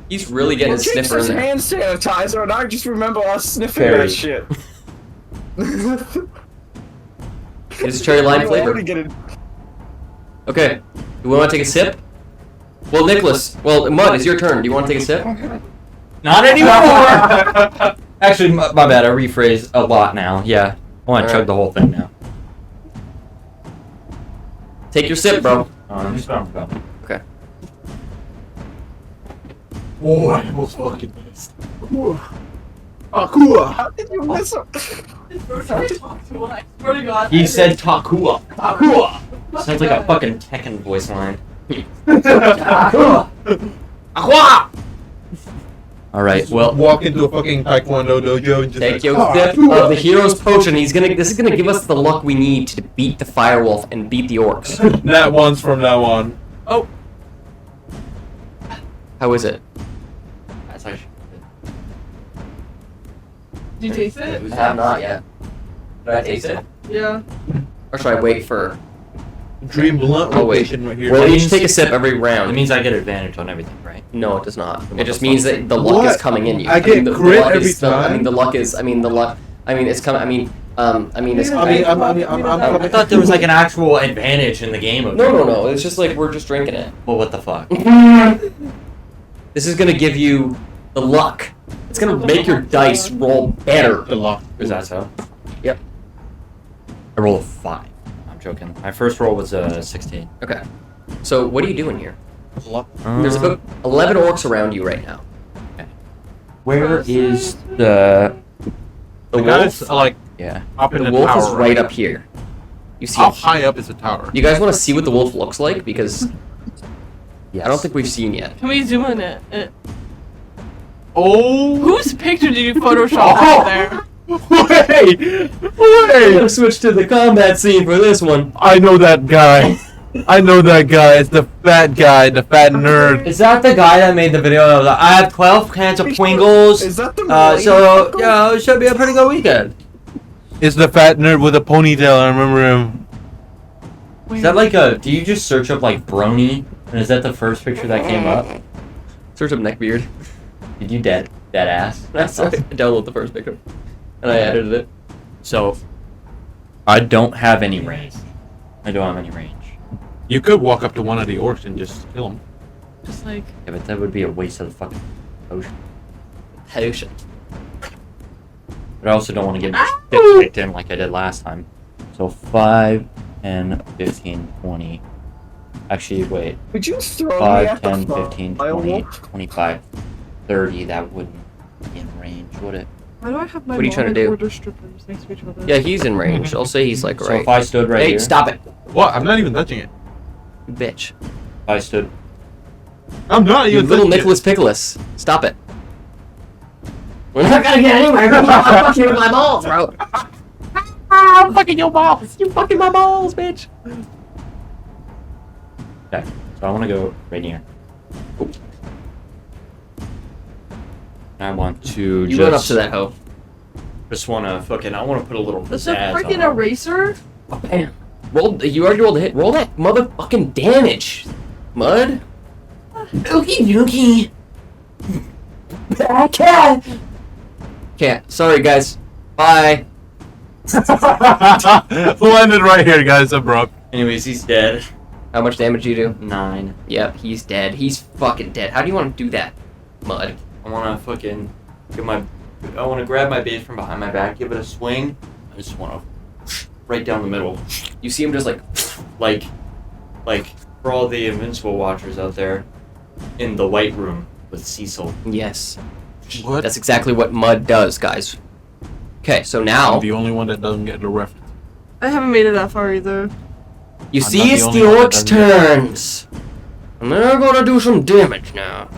He's really getting his Jake's sniffer in there. hand sanitizer, and I just remember us sniffing Very. that shit. It's cherry lime I flavor. already get it. Okay. Do we want to take a sip? Well, Nikolas. Well, Mud, it's your turn. Do you want to take a sip? Not anymore. Actually, my bad. I rephrased a lot now. Yeah, I want to chug Alright. the whole thing now. Take your sip, bro. Let me start with that. Okay. Oh, I almost fucking missed. How did you miss it? I swear to God. He said Takua. Takua. Sounds like a fucking Tekken voice line. Aqua. All right. Well, Walk into a fucking taekwondo dojo and just Take like, your sip of the hero's potion. This is gonna give us the luck we need to beat the firewolf and beat the orcs. Nat ones from now on. Oh. How is it? that's actually Did you taste it? I have not yet. Did I taste it? Yeah. Or should I wait for... Dream blunt Oh, wait. location right here. We'll each take a sip every It round. means I get advantage on everything, right? No, it does not. It What just the means fuck? that the luck is What? coming in you. I get the crit luck every is the- I mean, time? the luck is... I mean, the luck... I mean, it's coming... I mean, it's... I thought there was like an actual advantage in the game. Of No. It's just like we're just drinking it. Well, what the fuck? This is gonna give you the luck. It's gonna make your dice roll better. The lock. Is that so? Yep. I rolled a 5. I'm joking. My first roll was a 16. Okay. So what are you doing here? Lock. There's about 11 orcs around you right now. Where is the? The guys wolf. are like Yeah. up in The the wolf tower. is right up here. You see? How high up is the tower? You guys want to see what the wolf looks like? Because Yes. I don't think we've seen yet. Can we zoom in it? Oh! Whose picture did you Photoshop out there? Wait! Let's switch to the combat scene for this one. I know that guy. I know that guy. It's the fat guy, the fat nerd. Is that the guy that made the video? That was like, I have 12 cans of Pringles. Is that the So yeah, it should be a pretty good weekend. It's the fat nerd with a ponytail. I remember him. Is that like a? Do you just search up like brony? And is that the first picture that came up? Search up neckbeard. Did you dead ass? That's I download the first picture, and I edited it. So, I don't have any range. I don't have any range. You could walk up to one of the orcs and just kill him. Just like. Yeah, but that would be a waste of the fucking potion. Potion. But I also don't want to get shit kicked in like I did last time. So 5, 10, 15, 20. Actually, wait. Would you throw me 5, at 10, the 15, 20, firework? 25, 30. That wouldn't be in range, would it? Why do I have my What are you trying to do? order strippers next to each other? Yeah, he's in range. I'll say he's like So right. if I stood right Hey, here. stop it, What? I'm not even touching it. you bitch. If I stood. I'm not You even little touching Nicholas Pickles. Stop it. We're not gonna get anywhere. I'm fucking with my balls, bro. I'm fucking your balls. You fucking my balls, bitch. Okay. So I want to go right here. I want to You run up to that hoe. Just want to fucking. I want to put a little. That's a pizzazz freaking on it. eraser? Oh, bam. Roll. You already rolled a hit. Roll that motherfucking damage, Mud. Ookie dookie. Okay, sorry guys. Bye. We'll end it right here, guys. I'm broke. Anyways, he's dead. How much damage do you do? 9. Yep, he's dead. He's fucking dead. How do you want to do that, Mud? I want to fucking get my. I want to grab my base from behind my back, give it a swing. I just want to right down the middle, You see him just like. like for all the Invincible watchers out there, in the White Room with Cecil. Yes. What? That's exactly what Mud does, guys. Okay, so now I'm the only one that doesn't get the reference. I haven't made it that far either. you I'm see not the it's the only one that orc's doesn't get turns, and they're gonna do some damage now.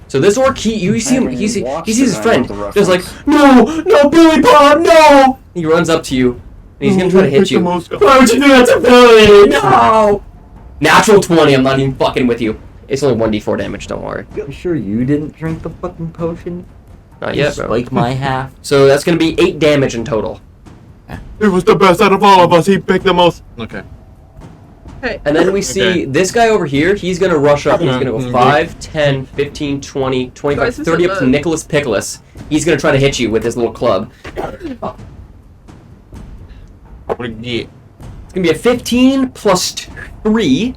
So this orc, you see him, he sees his friend. Just like, no, Billy Bob, no. He runs up to you, and he's gonna try to hit you. Why Most... would you do that to Billy? No! Natural 20, I'm not even fucking with you. It's only 1d4 damage, don't worry. You sure you didn't drink the fucking potion? Not yet, bro. Like my half. So that's gonna be 8 damage in total. It was the best out of all of us. He picked the most. Okay. Okay. And then we see this guy over here, he's gonna rush up. He's gonna go 5, 10, 15, 20, 25, Guys, this 30 is up to a- Nikolas Pickles. He's gonna try to hit you with his little club. What do you get? It's gonna be a 15 plus 3.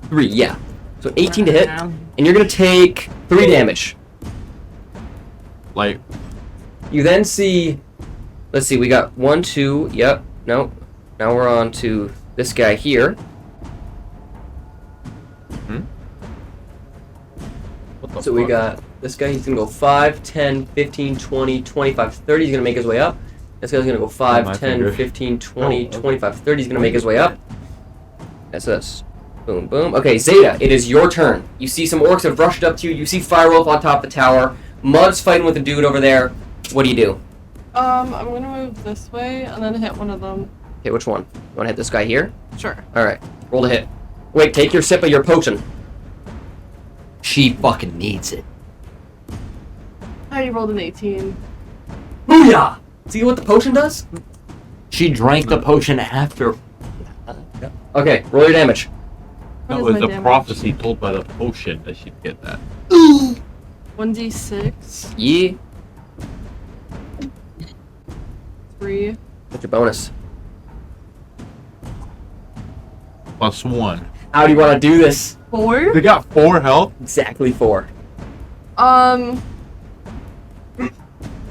3, yeah. So 18 to hit. And you're gonna take 3 damage. Like, You then see, let's see, we got 1, 2, yep, no. Now we're on to this guy here. what the So we fuck? got this guy, he's gonna go 5, 10, 15, 20, 25, 30. He's gonna make his way up. This guy's gonna go 5, my 10, finger. 15, 20, Oh, okay. 25, 30. He's gonna make his way up. That's this. Boom, boom. Okay, Zaida, it is your turn. You see some orcs have rushed up to you. You see Firewolf on top of the tower. Mud's fighting with a dude over there. What do you do? I'm gonna move this way and then hit one of them. Okay, which one? You wanna hit this guy here? Sure. Alright, roll to hit. Wait, take your sip of your potion. She fucking needs it. I already rolled an 18. Booyah! See what the potion does? She drank the potion after. Okay, roll your damage. That What is was my the damage? prophecy told by the potion that she'd get that. 1d6. Yeah. 3. What's your bonus? +1. How do you want to do this? 4. They got 4 health? Exactly 4.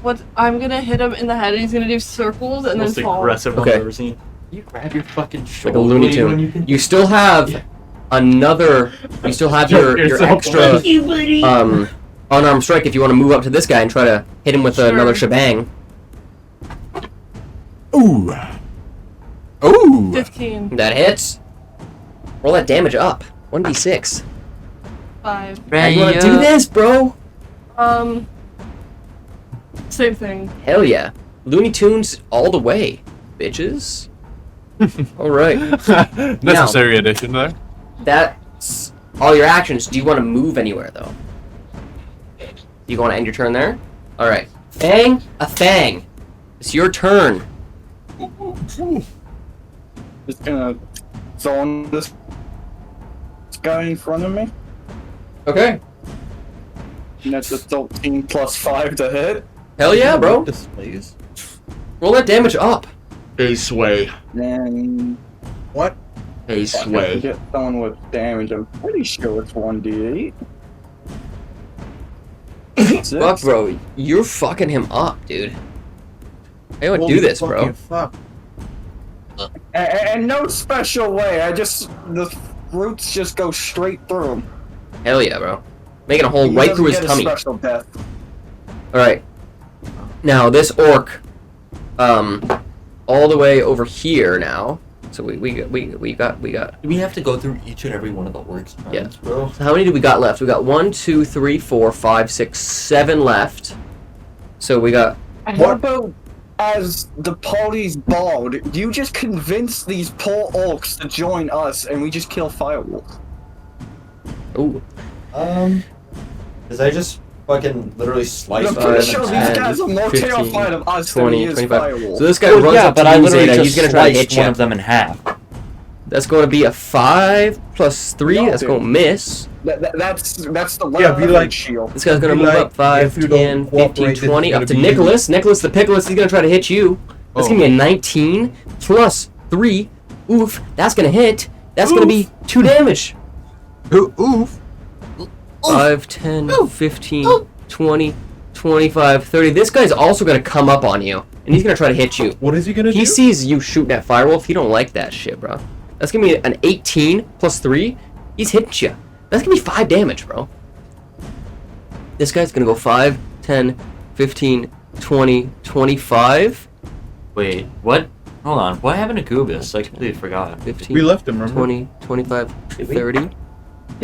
What? I'm gonna hit him in the head and he's gonna do circles and then Most fall. aggressive Okay. I've ever seen. You grab your fucking Like shoulder a Looney blade when Tune. you can. You still have another. You still have your Yourself, extra unarmed strike if you want to move up to this guy and try to hit him with Sure. another shebang. Ooh. Ooh. 15. That hits. Roll that damage up. 1d6. 5. How you want to do this, bro? Same thing. Hell yeah. Looney Tunes all the way, bitches. Alright. Necessary addition there. That's all your actions. Do you want to move anywhere, though? Do you want to end your turn there? Alright. Fang, a Fang. It's your turn. Just gonna zone this guy in front of me. Okay. And that's a 13 plus 5 to hit. Hell yeah, bro. Displays. Roll that damage up. Hey, Sway. And What? Hey, I Sway. get someone with damage. I'm pretty sure it's 1d8. Six. Fuck, bro. You're fucking him up, dude. I would do this, bro. Fuck. And no special way. The roots just go straight through him. Hell yeah, bro. Making a hole He right doesn't through his get a tummy. special death. Alright. Now, this orc, all the way over here now. So we got. Do we have to go through each and every one of the orcs' turns, Yeah. bro? So how many do we got left? We got 1, 2, 3, 4, 5, 6, 7 left. So we got. How about as the party's bard, you just convince these poor orcs to join us and we just kill Firewolf? Ooh. Because I just fucking literally sliced I'm Five, pretty them sure in these half. guys are more 15, terrified of us 20, than he is 25. Firewolf. So this guy Well, runs yeah, up but to I you, literally Zeta. just He's gonna try to sliced hit one you. of them in half. That's going to be a 5 plus 3. No, That's dude. going to miss. That's the Yeah, be leverage like- shield. This guy's going to Be move like, up 5, if you don't 10, 15, cooperate, this is 20. Up gonna to be Nikolas. Nikolas the Pickles. He's going to try to hit you. That's going to be a 19 plus 3. Oof. That's going to hit. That's going to be 2 damage. Oof. 5, 10, 15, 20, 25, 30. This guy's also going to come up on you. And he's going to try to hit you. What is he gonna do? He sees you shooting at Firewolf. He don't like that shit, bro. That's going to be an 18 plus 3. He's hitting you. That's going to be 5 damage, bro. This guy's going to go 5, 10, 15, 20, 25, Wait, what? Hold on. What happened to Goobus? I completely forgot. 15, We left him, remember? 20, 25, 30. Yeah,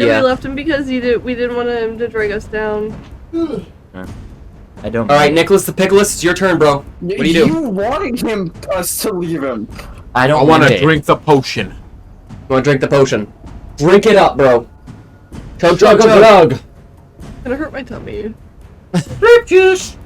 Yeah. we left him because we didn't want him to drag us down. I don't. Alright, Nikolas the Pickles, it's your turn, bro. What do you do? You wanted us to leave him. I don't I want mind to it. drink the potion. You want to drink the potion? Drink it up, bro. Chug, chug, chug. Gonna hurt my tummy. Grape juice.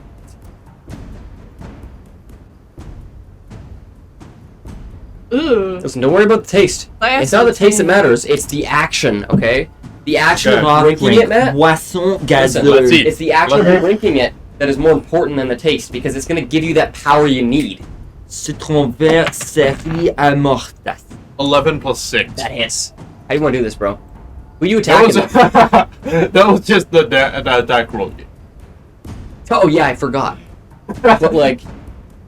Ugh. Listen, don't worry about the taste. I It's not the taste that accidentally- matters, it's the action, okay? The action Okay. of drinking it, Matt. Boisson Listen, let's see. it's the action of drinking it that is more important than the taste because it's going to give you that power you need. Citron vert serri à mortas. 11 plus 6. That hits. How do you want to do this, bro? Who you That was, attacking? that was just the attack roll. Oh, yeah, I forgot. But, like,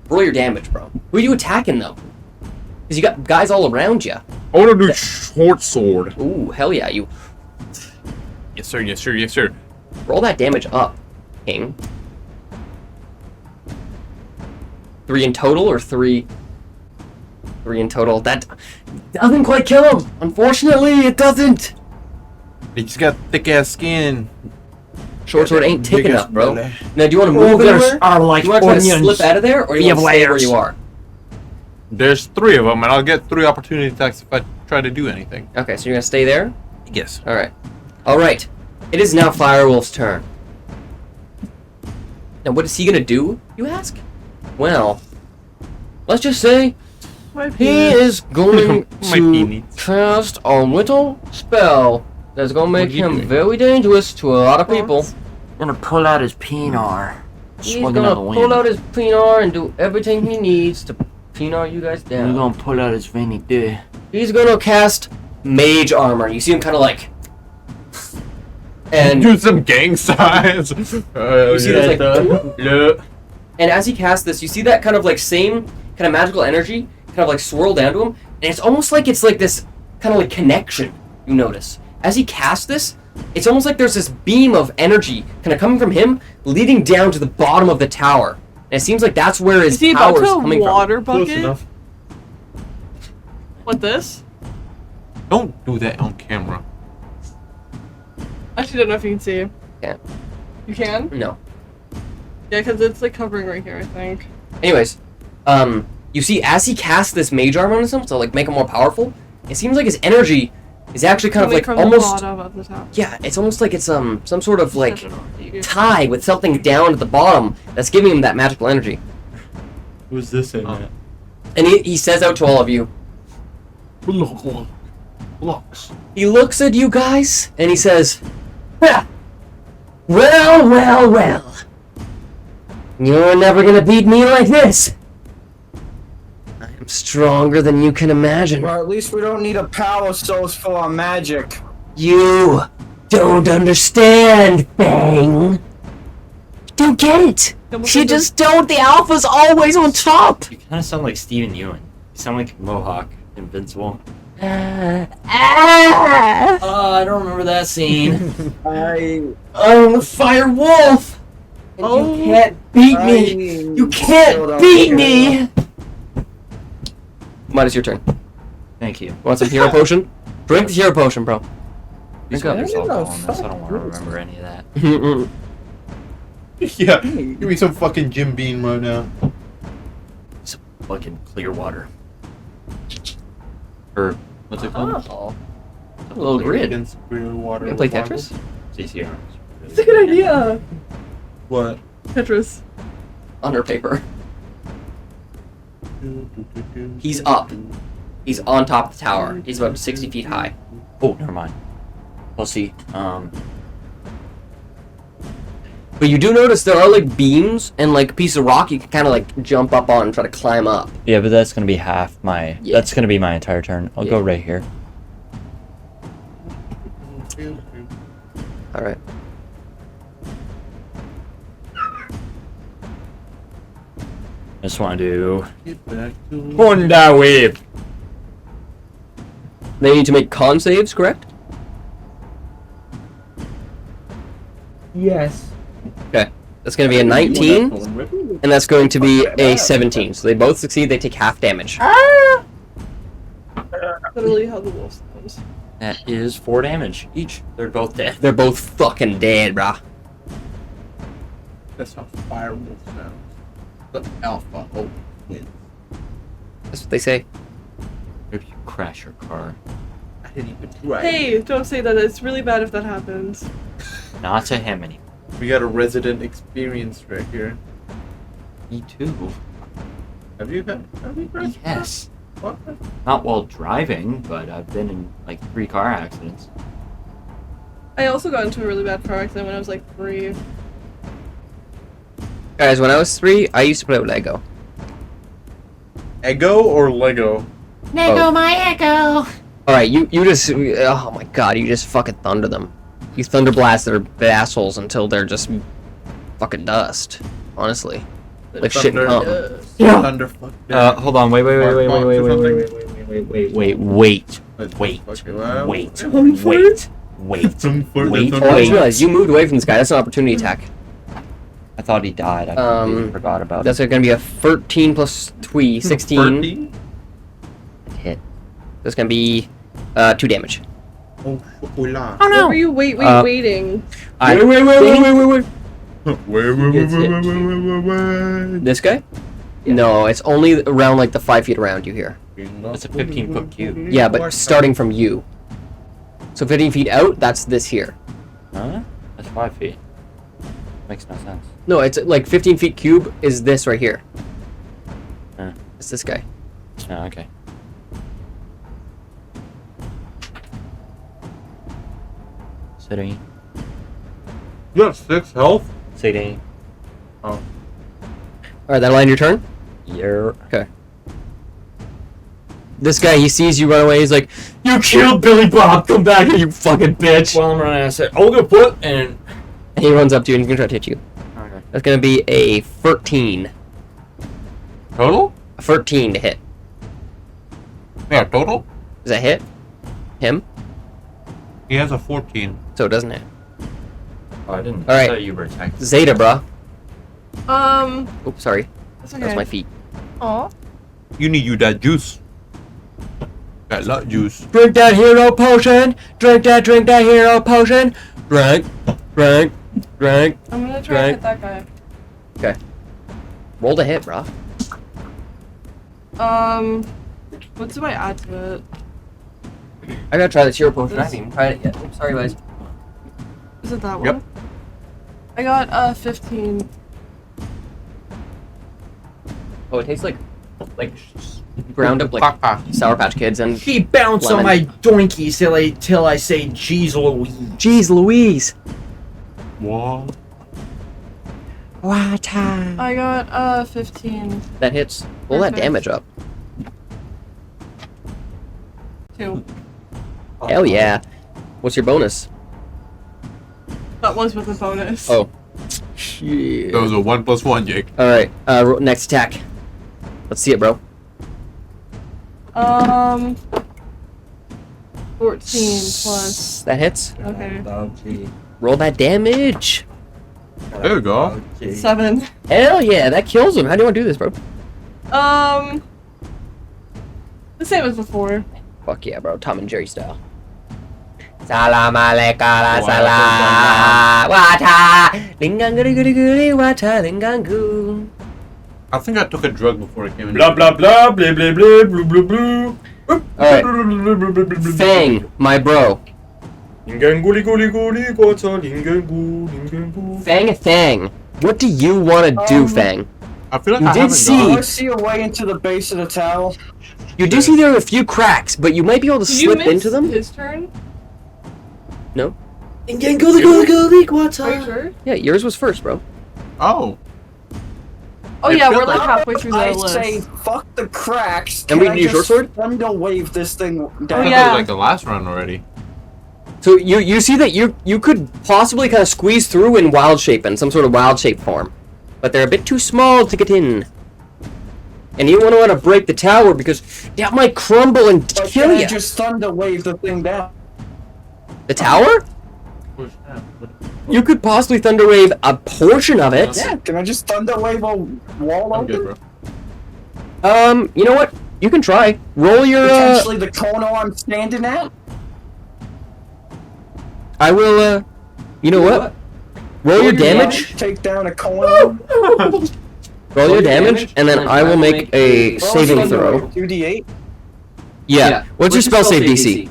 roll your damage, bro. Who are you attacking, though? Because you got guys all around you. I want to do short sword. Ooh, hell yeah, you Yes, sir. Yes, sir. Yes, sir. roll that damage up, King. 3 in total, or 3? 3 in total. That doesn't quite kill him. Unfortunately, it doesn't. He's got thick ass skin. Short sword ain't thick Big enough, ass bro. belly. Now, do you want to move anywhere? are like Do you want to try to slip out of there, or do you want to stay where you are? There's 3 of them, and I'll get 3 opportunity attacks if I try to do anything. Okay, so you're gonna stay there? Yes. Alright. Alright. It is now Firewolf's turn. Now, what is he gonna do, you ask? Well, let's just say My he penis. is going My to penis. cast a little spell that's gonna make What are you him doing? very dangerous to a lot of people. Gonna pull out his penar. He's Swing gonna out the pull wind. out his penar and do everything he needs to penar you guys We're down. gonna pull out his veiny dick. He's gonna cast Mage Armor. You see him kind of like... And... Do some gang signs. You see those, like, Yeah. and as he casts this, you see that kind of like same kind of magical energy kind of like swirl down to him, and it's almost like it's like this kind of like connection. You notice as he casts this, it's almost like there's this beam of energy kind of coming from him, leading down to the bottom of the tower. And it seems like that's where his Is he power about is to coming from. water Close bucket? enough. What this? Don't do that on camera. I actually don't know if you can see. Can't. You can? No. Yeah, because it's like covering right here, I think. Anyways, you see as he casts this mage armor on himself to like make him more powerful, it seems like his energy is actually kind of Coming like from almost. the bottom of the top. Yeah, it's almost like it's some sort of like Set it off you. tie with something down at the bottom that's giving him that magical energy. Who's this in that? And he says out to all of you, Blocks. he looks at you guys and he says, "Ha! Well, well, well. You're never gonna beat me like this. I am stronger than you can imagine. Well, at least we don't need a power source for our magic. You don't understand, Fang. Don't get it. You just don't. The alpha's always on top. You kind of sound like Steven Yeun. You sound like Mohawk, Invincible. Ah. I don't remember that scene. I'm the Fire Wolf. And you can't beat me. You can't beat me. Mine is your turn. Thank you. Want some hero potion? Drink the hero potion, bro. You Drink up. got yourself No, on this. I don't want to fuck remember any of that. Yeah. Give me some fucking Jim Beam right now. It's fucking clear water. Or what's it called? Oh. A little grid. Against clear water. You wanna play Tetris? CCR. It's a good idea. What? Tetris. Under paper. He's up. He's on top of the tower. He's about 60 feet high. Oh, never mind. We'll see. But you do notice there are like beams and like a piece of rock you can kind of like jump up on and try to climb up. Yeah, but that's gonna be half my. Yeah. That's gonna be my entire turn. I'll go Yeah. right here. All right. I just want to do. Get back to Honda Wave. They need to make con saves, correct? Yes. Okay. That's going to be a 19, and that's going to be a 17. So they both succeed, they take half damage. Literally how the wolf sounds. That is 4 damage each. They're both dead. They're both fucking dead, brah. That's how Firewolf sounds. The Alpha Hope wins. That's what they say. If you crash your car. I didn't even try. Hey, don't say that. It's really bad if that happens. Not to him anymore. We got a resident experience right here. Me too. Have you crashed? Yes. What? Not while driving, but I've been in like 3 car accidents. I also got into a really bad car accident when I was like 3. Guys, when I was 3, I used to play with Lego. Ego or Lego? Lego, my echo. Alright, you just... Oh my god, you just fucking thunder them. You thunder blast their assholes until they're just fucking dust. Honestly. Like shit and cum. Thunderfuck. Hold on, wait. Okay, Wait. Oh, I just realized you moved away from this guy. That's an opportunity attack. I thought he died. I completely forgot about it. That's gonna be a 13 plus 3, 16 hit. That's gonna be 2 damage. Oh, chocolat. Oh What no. were you waiting? Wait. Wait. This guy? No, it's only around like the 5 feet around you here. It's a 15-foot cube. Yeah, but starting from you. So 15 feet out, that's this here. Huh? That's 5 feet. Makes no sense. No, it's like 15 feet cube is this right here. Huh. It's this guy. Oh, okay. Sitting. You have 6 health? Sitting. Alright, that'll end your turn? Yeah. Okay. This guy, he sees you run away, he's like, "You killed Billy Bob, come back here, you fucking bitch!" While I'm running, I said, "Oh, good put," and And he runs up to you and he's gonna try to hit you. okay. That's gonna be a 13. Total? A 13 to hit. Yeah, total? Does that hit? Him? He has a 14. So it doesn't hit. Oh, I didn't. All right. I thought you were attacking. Zeta, bruh. Oops, Oops, sorry. That's That was my feet. Aw. You need that juice. That nut juice. Drink that hero potion! Drink that hero potion! Drink. I'm gonna try to Right. hit that guy. Roll to hit, bruh. What do I add to it? I gotta try this hero potion. I haven't even tried it yet. Oops, sorry, guys. Is it that Yep. one? I got 15. Oh, it tastes like ground up like Sour Patch Kids and He bounced on Lemon. my doinkies till I say, "Jeez Louise." Jeez Louise. What? Water. I got 15. That hits. Roll that Perfect. damage up. 2. Hell yeah. What's your bonus? That was with a bonus. Oh. Shit. That was a 1+1, Jake. Alright, next attack. Let's see it, bro. 14 plus. That hits. Okay. Roll that damage. There we go. 7. Hell yeah, that kills him. How do you want to do this, bro? The same as before. Fuck yeah, bro. Tom and Jerry style. Salam alaikum salam. Wata. Lingang guri guri guri wata lingang gu. I think I took a drug before I came in. Blah blah blah blah blah blah blah blah blah. Alright. Fang, my bro. Fang. What do you want to do, Fang? I feel like You I did haven't see- gone. I see a way into the base of the tower. You do see there are a few cracks, but you might be able to Did you slip miss into them. his turn? No? Are you sure? Yeah, yours was first, bro. Oh. Oh It yeah, feels we're like like- halfway through the I list. say, fuck the cracks. And we Can I can use your just sword? Thunder wave this thing I down. thought yeah. it was like the last round already. So you see that you could possibly kind of squeeze through in wild shape, in some sort of wild shape form, but they're a bit too small to get in. And you want to break the tower because that might crumble and But kill can I you. just thunder wave the thing down? The tower? You could possibly thunderwave a portion of it. Yeah, can I just thunder wave a wall I'm good, open? bro. You know what? You can try. Roll your. Potentially the corner I'm standing at? I will. You know what? Roll your damage. Take down a coin. Roll your damage, and then I will make a saving throw. 2d8. Yeah. What's your spell save DC?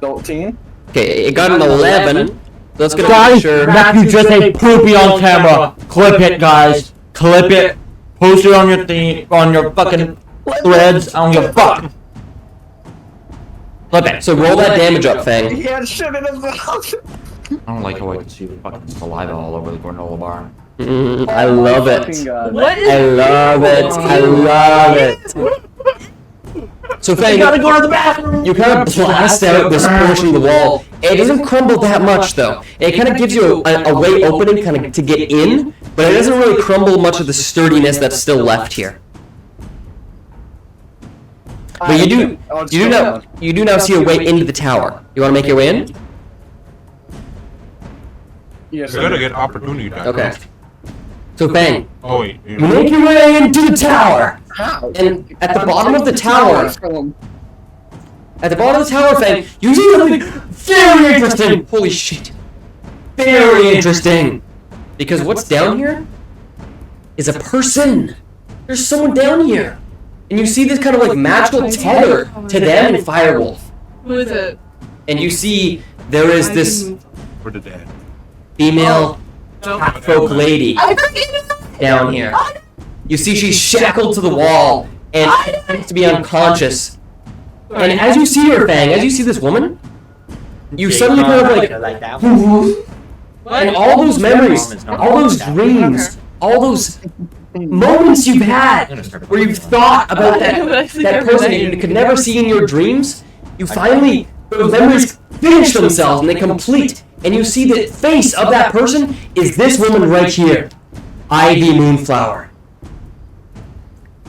13. Okay, it got an 11. So that's gonna Guys, make sure. Matthew just ate poopy on camera. Clip it, guys. Clip it. Post it on your thing, on your fucking threads. I don't give a fuck. Flip it. So roll that damage up, Fang. He had shit in his mouth. I don't like how I can see the fucking saliva all over the granola bar. I love it. Fucking God. What is I love it. I love it. So Fang, You gotta go to the bathroom. you kind of blast out this portion of the wall. It doesn't crumble that much, though. It kind of gives you a way opening kind of to get in, but it doesn't really crumble much of the sturdiness that's still left here. But you do now see a way into the tower. You want to make your way in? Yes, You're gonna get opportunity attack. Okay. So Fang, Oh wait. you make your way into the tower, How? and at the bottom of the tower, Fang, you see something very interesting. Holy shit! Very interesting. Because what's down here is a person. There's someone down here, and you see this kind of like magical tether to them and Firewolf. Who is it? And you see there is this For the dead. female Nope. folk lady down here. You see she's shackled to the wall and seems to be unconscious. And as you see her, Fang, as you see this woman, you suddenly kind of like, and all those memories, all those dreams, all those moments you've had where you've thought about that person that you could never see in your dreams, you finally, those memories finish themselves and they complete. And you see the face of that person is this woman right here, Ivy Moonflower.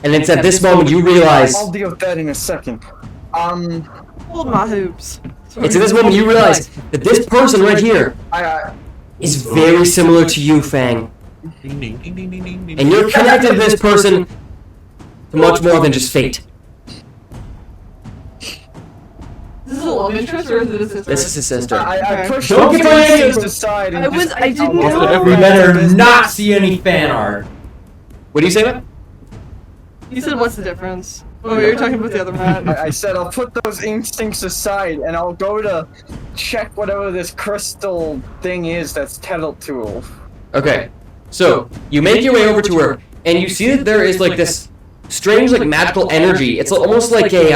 And it's at this moment you realize, I'll deal with that in a second. Hold my hoops. it's at this moment you realize that this person right here I is very similar to you, Fang. Ding, ding, ding, ding, ding, ding, ding. And you're connected to this person to much more than just fate. Is this a love interest or is it a sister? This is his sister. I pushed Don't get my things hands- aside and I didn't know. We better not see any fan art. What do you say, man? You said what's the difference? Oh, you're talking about the other man. I said I'll put those instincts aside and I'll go to check whatever this crystal thing is that's tethered to her. Okay, so you make your way over to her, and you see that there is like this strange, like magical energy. It's almost like a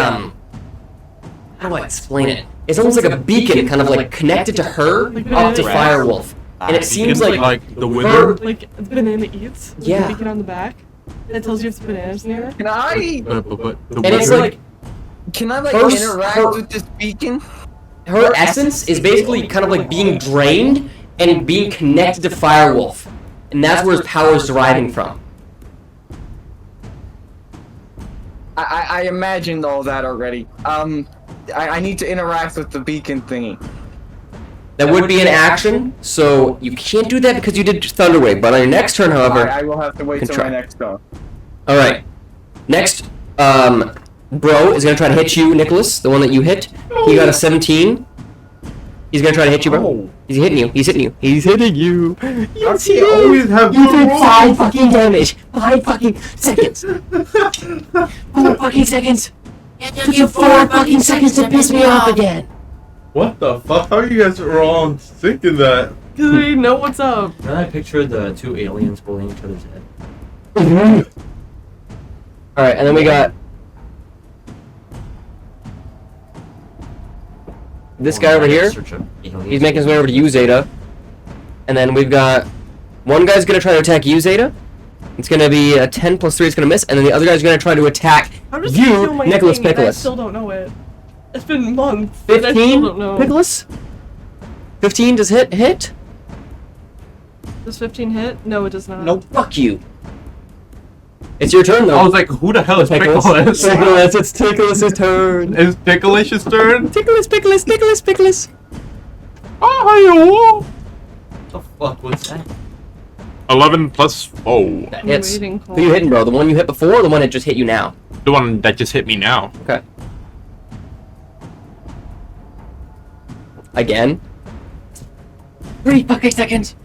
how do I explain it? It's almost like a beacon, kind of like connected to her up to Firewolf, and it seems like the wither. Like a banana eats. With Yeah. a beacon on the back. That tells you if it's bananas near it. Can I But the and it's wither. like First, interact her- with this beacon? her essence is basically kind of like being drained and being connected to Firewolf, and that's where his power is deriving from. I imagined all that already. I need to interact with the beacon thingy. That would be an action, so you can't do that because you did Thunderwave. But on your next turn, however, I will have to wait till my Contract. next go. all right. Next, Bro is gonna try to hit you, Nikolas, the one that you hit. He got a 17. He's gonna try to hit you, bro. He's hitting you. He's hitting you. He's hitting you. Yes, he is. always have You good did rolls. 5 fucking damage. 5 fucking seconds. 4 fucking seconds. It took you 4 fucking seconds to piss me off again. What the fuck? How are you guys wrong thinking that? Cause we know what's up. Then I pictured the two aliens pulling each other's head. All right, and then we got this guy over here. He's making his way over to you, Zaida. And then we've got one guy's gonna try to attack you, Zaida. It's gonna be a 10 plus 3. It's gonna miss, and then the other guy's gonna try to attack I'm just you, gonna do my Nikolas thing, and I Pickles. still don't know it. It's been months. and I still 15 don't know. Pickles. 15 does hit. Does 15 hit? No, it does not. Nope. Fuck you. It's your turn though. I was like, who the hell is Pickles. Pickles? Pickles. It's Nicholas's turn. Is Pickleish's turn? Pickles. Oh, The fuck was that? 11 plus. Oh, I'm Hits. waiting Who you hitting, bro? The one you hit before, or the one that just hit you now? the one that just hit me now. Okay. again. 3 fucking seconds.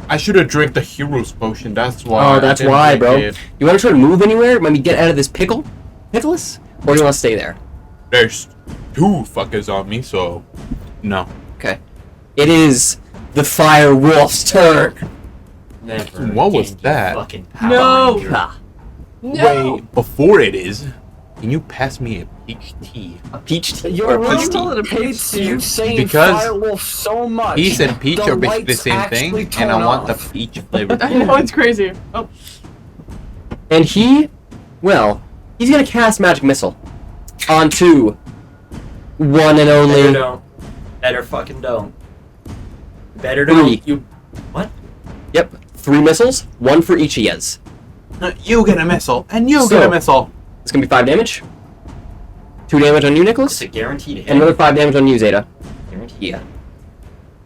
I should have drank the hero's potion. That's why. Oh, I that's didn't why, drink bro. it. You want to try to move anywhere? Maybe get out of this Nikolas? Or do you want to stay there? There's 2 fuckers on me, so no. Okay. It is the Fire Wolf's turn. Never What was again, you that? fucking Power No. Ranger. Ah, No. Wait, before it is, can you pass me a peach tea? a peach tea. You're or a really peach tea. it a hates peach you tea? saying Because Firewolf so much. Peach and peach The are basically the lights same thing, actually and I turn want the off. peach flavor. I know it's crazy. Oh, And he's gonna cast Magic Missile onto one and Better only don't. Better fucking don't. Better 3. don't. You. What? Yep, 3 missiles, 1 for each of yous. You get a missile, and you So- get a missile. It's gonna be 5 damage. 2 damage on you, It's Nikolas. a guaranteed hit. And another 5 damage on you, Zaida. Guaranteed. Yeah,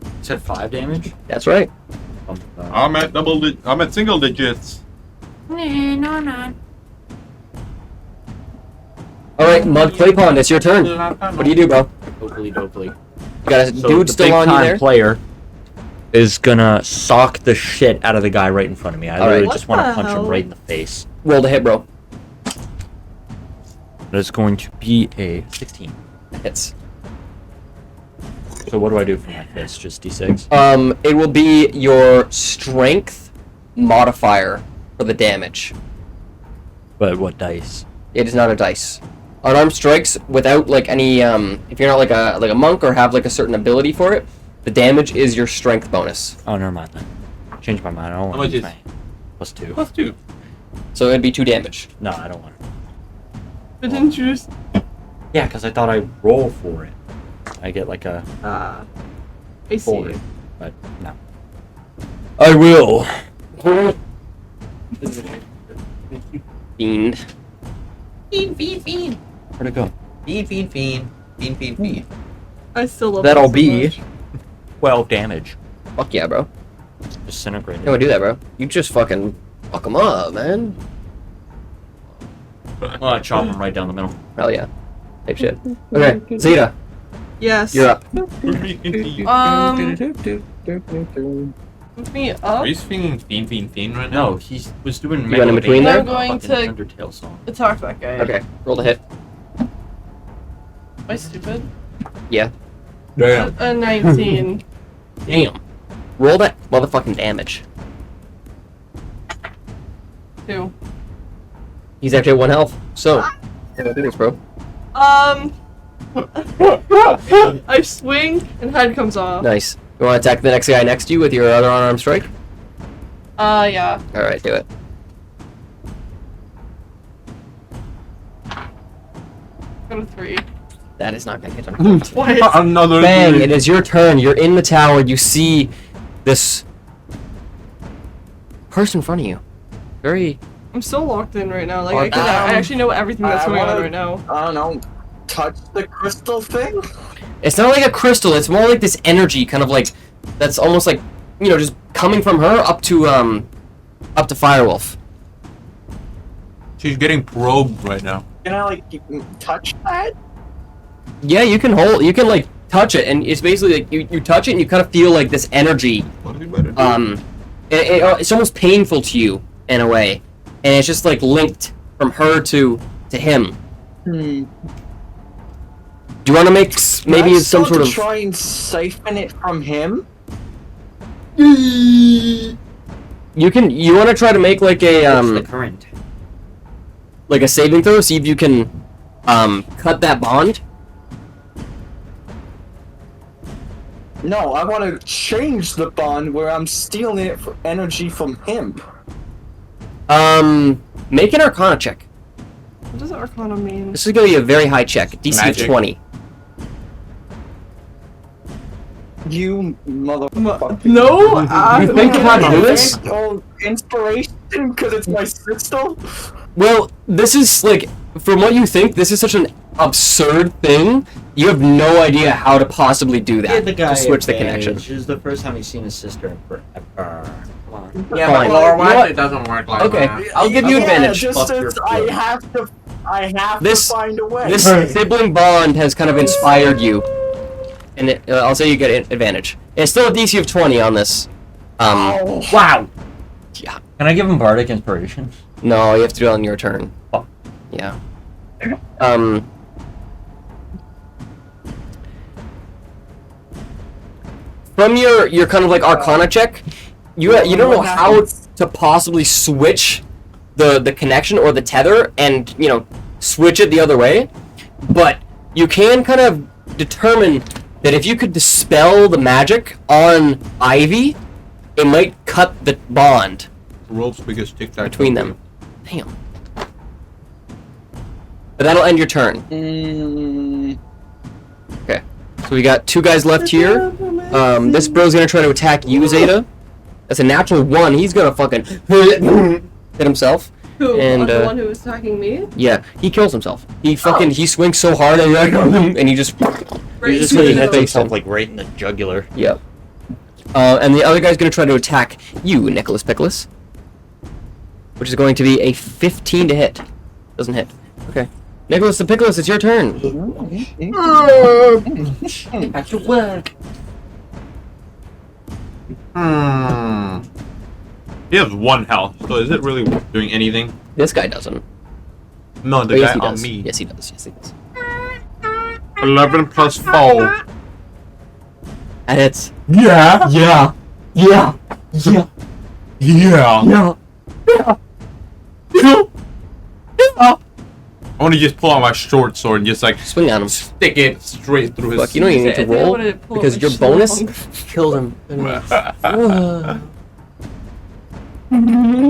You said 5 damage? that's right. I'm at single digits. Alright, Mud Claypond, it's your turn. What do you do, bro? Dopely, dopely. You got a So dude the still big on you time there? player is gonna sock the shit out of the guy right in front of me. I Alright. literally What just want to the punch him hell? right in the face. Roll the hit, bro. That is going to be a 16. That hits. So what do I do for my fist? Just d6? It will be your strength modifier for the damage. But what dice? It is not a dice. Unarmed strikes without like any if you're not like a monk or have like a certain ability for it, the damage is your strength bonus. Oh, never mind then. Change my mind. I don't How want much to is- +2. +2. So it'd be 2 damage. No, I don't want it. but didn't you just? Yeah, because I thought I'd roll for it. I get like a I see. 4. But no. I will. Fiend. Where'd it go? Fiend. I still love That'll that so be much. 12 damage. Fuck yeah, bro. Disintegrated. How do I do that, bro? You just fucking fuck him up, man. Oh, I chop him right down the middle. Hell yeah. Type shit. Okay, Zaida, Yes. you're up. Move me up. Are you singing fiend right No, now? he was doing You went in between there? I'm going fucking to- Undertale song. Attack that guy. Okay, roll the hit. Am I stupid? Yeah. Damn. A 19. Damn. Roll that motherfucking damage. 2. He's actually at 1 health. So, how do I do this, bro? I swing and head comes off. Nice. You want to attack the next guy next to you with your other unarmed strike? Yeah. Alright, do it. Got a 3. That is not gonna hit him. What? Another Fang, three. it is your turn. You're in the tower. You see this person in front of you. Very. I'm so locked in right now. Like I, Alright. can, I actually know everything that's I going on wanna- right now. I don't know. Touch the crystal thing? It's not like a crystal. It's more like this energy, kind of like that's almost like just coming from her up to Firewolf. She's getting probed right now. Can I like touch that? Yeah, you can like touch it, and it's basically like you touch it, and you kind of feel like this energy. What is he better do? It's almost painful to you in a way, and it's just like linked from her to him. Do you want to make maybe Can I some start sort to of? try and siphon it from him? You want to try to make like a What's the current? like a saving throw, see if you can cut that bond. No, I want to change the bond where I'm stealing it for energy from him. Make an Arcana check. What does Arcana mean? This is going to be a very high check. DC Magic. 20. You motherfucker. No. You think you have to do this? Oh, inspiration because it's my sister. Well, this is like, from what you think, this is such an absurd thing. You have no idea how to possibly do that. Give the guy to switch the advantage. connection. This is the first time he's seen his sister in forever. Come on. Yeah, Fine. but lore You know wise what? it doesn't work like Okay, that. I'll give you advantage. Just Fuck your as I foot. have to I have This- to find a way. This sibling bond has kind of inspired you, and I'll say you get an advantage. It's still a DC of 20 on this. Wow. Yeah. Can I give him bardic inspiration? No, you have to do it on your turn. Oh. Yeah. From your kind of like Arcana check, you don't know how to possibly switch the connection or the tether and switch it the other way, but you can kind of determine that if you could dispel the magic on Ivy, it might cut the bond World's biggest tic-tac between them. Damn. But that'll end your turn. Okay. So we got 2 guys left here. This bro's gonna try to attack you, Zaida. That's a natural 1. He's gonna fucking hit himself. Who? And, The one who was attacking me? Yeah, he kills himself. He fucking he swings so hard and he just Right, just so really you hit know. himself like right in the jugular. Yep. And the other guy's gonna try to attack you, Nikolas Pickles. Which is going to be a 15 to hit. Doesn't hit. Okay. Nikolas the Pickles, it's your turn. He has 1 health, so is it really doing anything? This guy doesn't. No, the Oh, yes, guy he on does. me. Yes, he does. Yes, he does. 11 plus 4. That hits. Yeah. Yeah. Yeah. Yeah. Yeah. Yeah. I want to just pull out my short sword and just like Swing on him. stick it straight through his. Fuck, you don't even need to I think I roll wanted to pull because my your shit bonus along. killed him.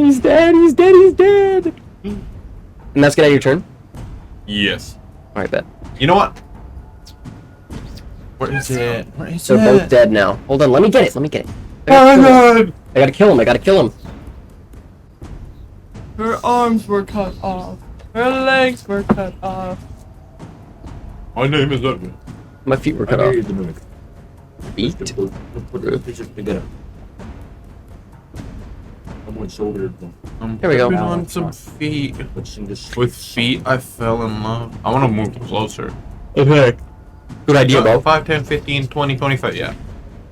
He's dead. He's dead. He's dead. And that's gonna end your turn. Yes. All right, bet. You know what? Where is it? Where is They're both dead now. Hold on. Let me get it. Let me get it. God. I gotta kill him. I gotta kill him. Her arms were cut off. Her legs were cut off. My name is Edwin. My feet were cut off. Feet? Here we go. On some feet. With feet, I fell in love. I want to move closer. Okay. Good idea, bro. 5, 10, 15, 20, 25, yeah.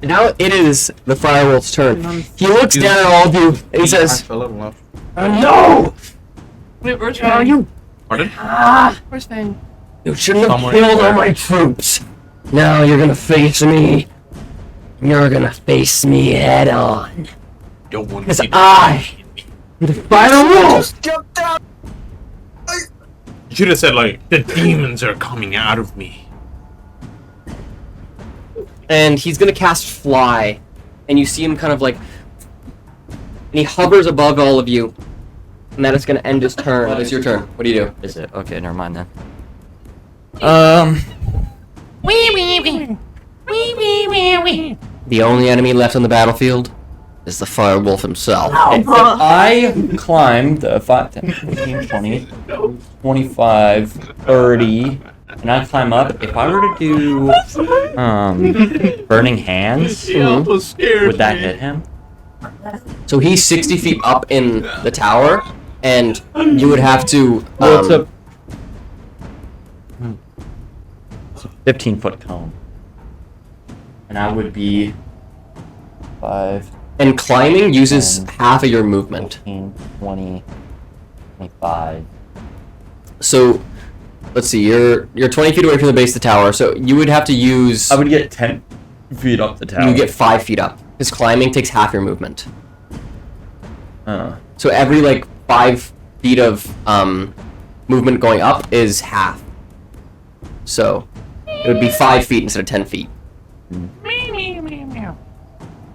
Now it is the firewolf's turn. He looks down at all of you and he says, I fell in love. "No! Wait, where's Fang? Pardon? Where's Fang? You shouldn't have Somewhere killed all there. my troops. Now you're gonna face me. You're gonna face me head on. Don't want to Because see I, the firewolf, Jump down! You should have said, like, the demons are coming out of me. and he's gonna cast Fly, and you see him kind of like, and he hovers above all of you, and that is gonna end his turn. It's your turn. What do you do? Is it? Okay, never mind then. The only enemy left on the battlefield is the firewolf himself. If I climbed 5, 10, 15, 20, 25, 30, and I climb up, if I were to do Burning Hands, was scared. would that hit him? So he's 60 feet up in the tower, and you would have to. Well, it's a 15-foot cone. And I would be 5, And climbing uses 10, half of your movement. 15, 20, 25. So, let's see, you're 20 feet away from the base of the tower, so you would have to use. I would get 10 feet up the tower. You get 5 feet up. Because climbing takes half your movement. So every, like, 5 feet of movement going up is half. So, it would be 5 feet instead of 10 feet.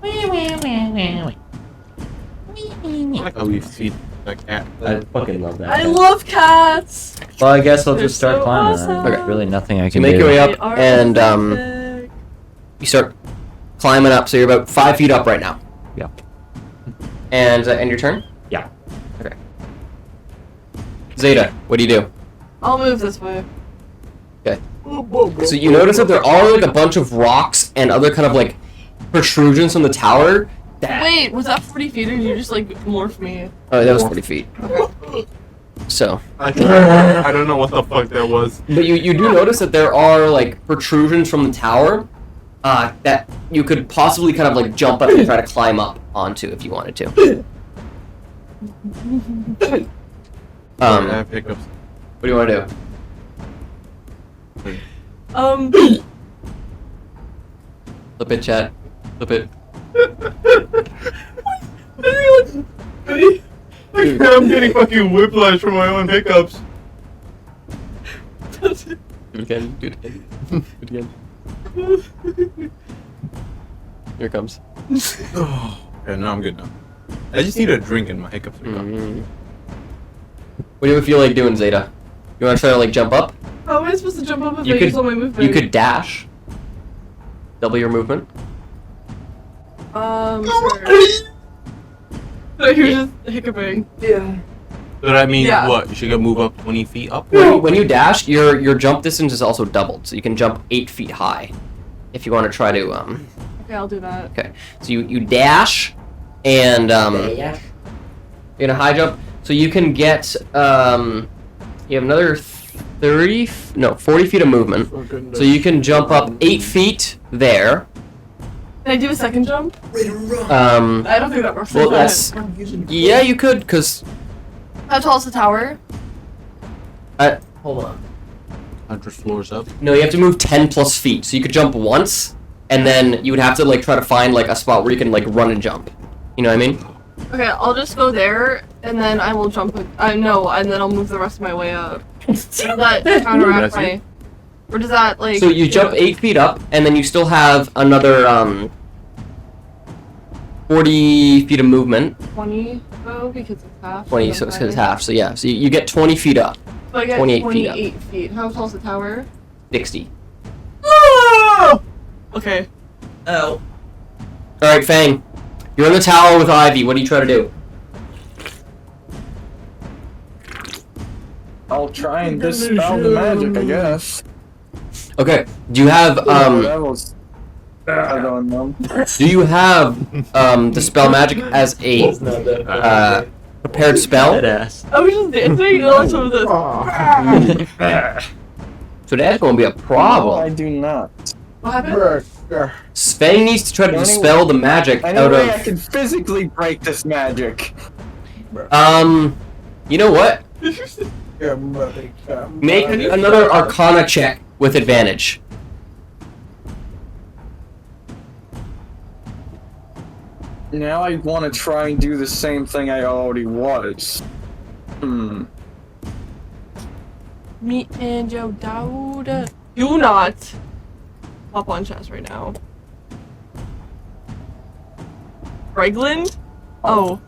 I like how we feed the cat. I fucking love that. I love cats. Well, I guess I'll They're just start so climbing. awesome. There's really nothing I You can make do. your way They up, are and pathetic. you start climbing up, so you're about 5 feet up right now. Yeah. And your turn? Yeah. Okay. Zaida, what do you do? I'll move this way. So you notice that there are like a bunch of rocks and other kind of like protrusions from the tower. Wait, was that 40 feet or did you just like morph me? Oh, that was 40 feet. So, I don't know what the fuck that was. but you do notice that there are like protrusions from the tower that you could possibly kind of like jump up and try to climb up onto if you wanted to. I have hiccups. What do you want to do? Flip it, chat. Flip it. I'm getting fucking whiplash from my own hiccups. Do it again. Do it again. Do it again. Here it comes. Okay, no, I'm good now. I just need a drink and my hiccups are gone. Mm-hmm. What do you feel like doing, Zaida? You want to try to like jump up? How am I supposed to jump up if You I could- use all my movement? You could dash. Double your movement. Sorry. So you're just hiccuping. Yeah. So that means Yeah. what? You should move up 20 feet up? When you dash, your jump distance is also doubled, so you can jump 8 feet high. If you want to try to Okay, I'll do that. Okay, so you dash, and you're gonna high jump, so you can get you have another 40 feet of movement, so you can jump up 8 feet there. Can I do a second jump? I don't think that works. Well, that's yeah, you could, cause How tall is the tower? hold on. 100 floors up. No, you have to move 10 plus feet, so you could jump once, and then you would have to like try to find like a spot where you can like run and jump. You know what I mean? Okay, I'll just go there, and then I will jump. And then I'll move the rest of my way up. Does that counteract my? Or does that like? So you jump 8 feet up, and then you still have another 40 feet of movement. 20 though, because it's half. 20, so it's half. So yeah, so you get 20 feet up. So I get 28 28 feet feet. How tall is the tower? 60. Okay. Oh. All right, Fang. You're in the tower with Ivy. What do you try to do? I'll try and dispel the magic, I guess. Okay. Do you have That was. I don't know. Do you have the spell magic as a prepared spell? Badass. I was just dancing and all some of this. So that's going to be a No, I problem. do not. What happened? Fang needs to try to dispel the magic I out know I of. can physically break this magic. You know what? Make another Arcana check with advantage. Now I want to try and do the same thing I already was. Me and Joe Dowd. Do not hop on chest right now. Regland? Oh.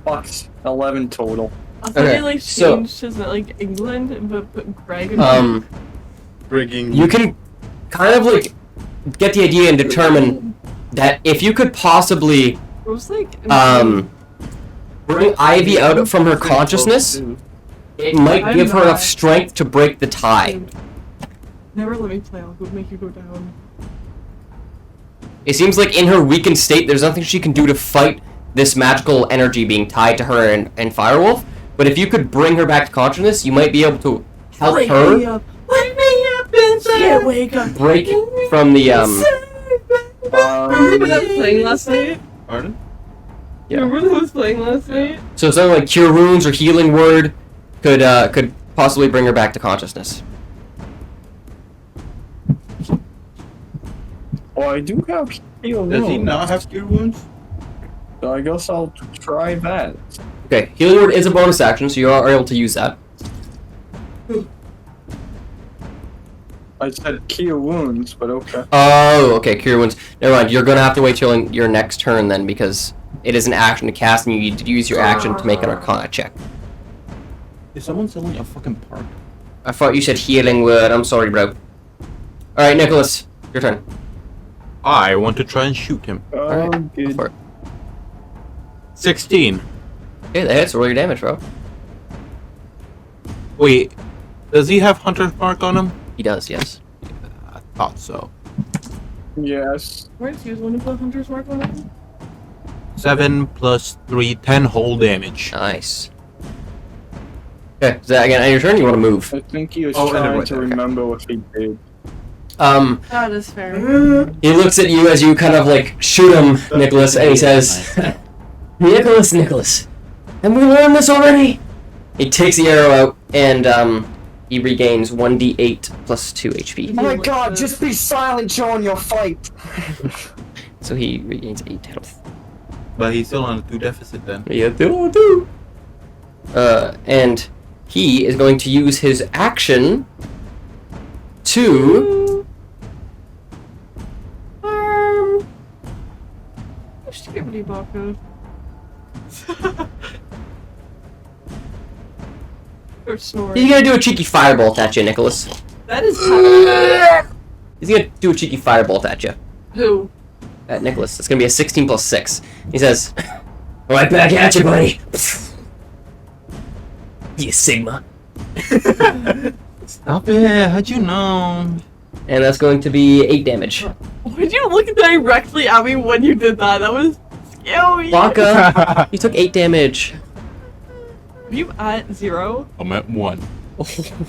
Fuck's 11 total. I thought Okay, they like so- changed his like England, but put Greg in Frigging. You can kind of like get the idea and determine that if you could possibly It was like bring Ivy out from her consciousness, it might I'm give her not. enough strength to break the tie. Never let me play. I'll go make you go down. It seems like in her weakened state, there's nothing she can do to fight this magical energy being tied to her and Firewolf. But if you could bring her back to consciousness, you might be able to help Wake me her up. Wake me up inside. Yeah, wake up. break from the Remember that was playing last night? Pardon? Yeah. Remember that was playing last night? So something like Cure Wounds or Healing Word could possibly bring her back to consciousness. Well, I do have heal Does he wounds, not have cure wounds? so I guess I'll try that. Okay, Healing Word is a bonus action, so you are able to use that. I said cure wounds, but okay. Oh, okay, Cure Wounds. Never mind, you're gonna have to wait till your next turn then, because it is an action to cast, and you need to use your action to make an Arcana check. Is someone selling a fucking park? I thought you said Healing Word. I'm sorry, bro. Alright, Nikolas, your turn. I want to try and shoot him. Alright, go Good. for it. 16. Okay, that hits. Roll your damage, bro. Wait, does he have Hunter's Mark on him? He does, yes. I thought so. Yes. Where's you want to put Hunter's Mark on it? 7 plus 3, 10 whole damage. Nice. Okay, so again, on your turn, you want to move. I think he was Oh, and then trying right to there, okay. remember what he did. That is fair. He looks at you as you kind of like shoot him, Nikolas, and he says, Nikolas, have we learned this already? He takes the arrow out, and he regains 1d8 plus 2 HP. Oh my god, just be silent during your fight! So he regains 8 health. But he's still on a 2 deficit then. Yeah, do. And he is going to use his action to... Skibbity baka. Or snoring. He's gonna do a cheeky firebolt at you, Nikolas. That is He's gonna do a cheeky firebolt at you. Who? At Nikolas. It's gonna be a 16 plus 6. He says, right back at you, buddy. You Sigma. Stop it, how'd you know? And that's going to be 8 damage. Would you look directly at me when you did that? That was scary. Blanca, you took 8 damage. Are you at 0? I'm at 1.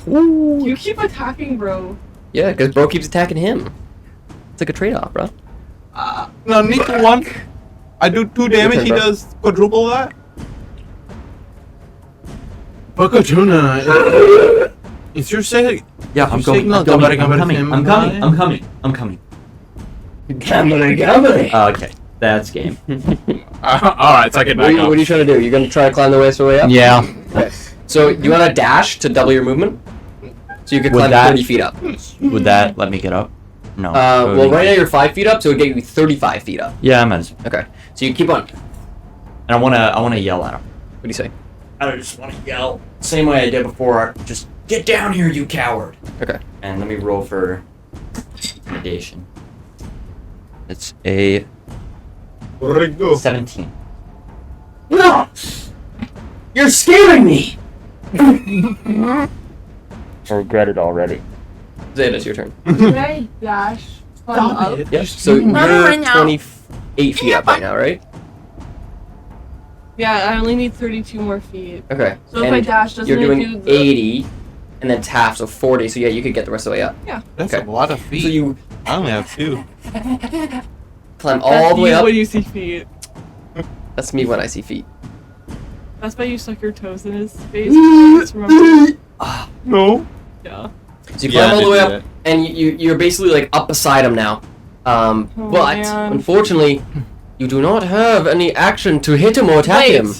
You keep attacking, bro. Yeah, because bro keeps attacking him. It's like a trade-off, bro. No, Nico 1. I do 2 damage, turn, he bro. does quadruple that. Baka Jonah, is your say? Yeah, I'm You going. signal I'm going. somebody I'm come coming. at him, I'm coming. guy? I'm coming. I'm coming. Gambling. Okay, that's game. Alright, so I get What back are you up. trying to do? You're gonna try to climb the way up? Yeah. Okay. So you want to dash to double your movement? So you can Would climb that- 30 feet up. Would that let me get up? No. Well, right now you're 5 feet up, so it'll get you 35 feet up. Yeah, I'm at. Okay. So you keep on. What And I wanna yell at him. do you say? I just wanna yell. Same way I did before. Just get down here, you coward. Okay. And let me roll for intimidation. It's a Rigo. 17. No! You're scaring me! I regret it already. Zaida, it's your turn. Can I dash climb up? Yep. So you're 28 feet up right now, right? Yeah, I only need 32 more feet. Okay. So if I And dash, doesn't you're it doing do the... 80, and then it's half, so 40. So yeah, you could get the rest of the way up. That's Okay. a lot of feet. So you I only have 2. climb That's all the way you up. when you see feet. That's me when I see feet. That's why you stuck your toes in his face. Just remember. No. Yeah. So you climb all the way up, and you're basically like up beside him now. Oh, But man. unfortunately, you do not have any action to hit him or attack Wait. him.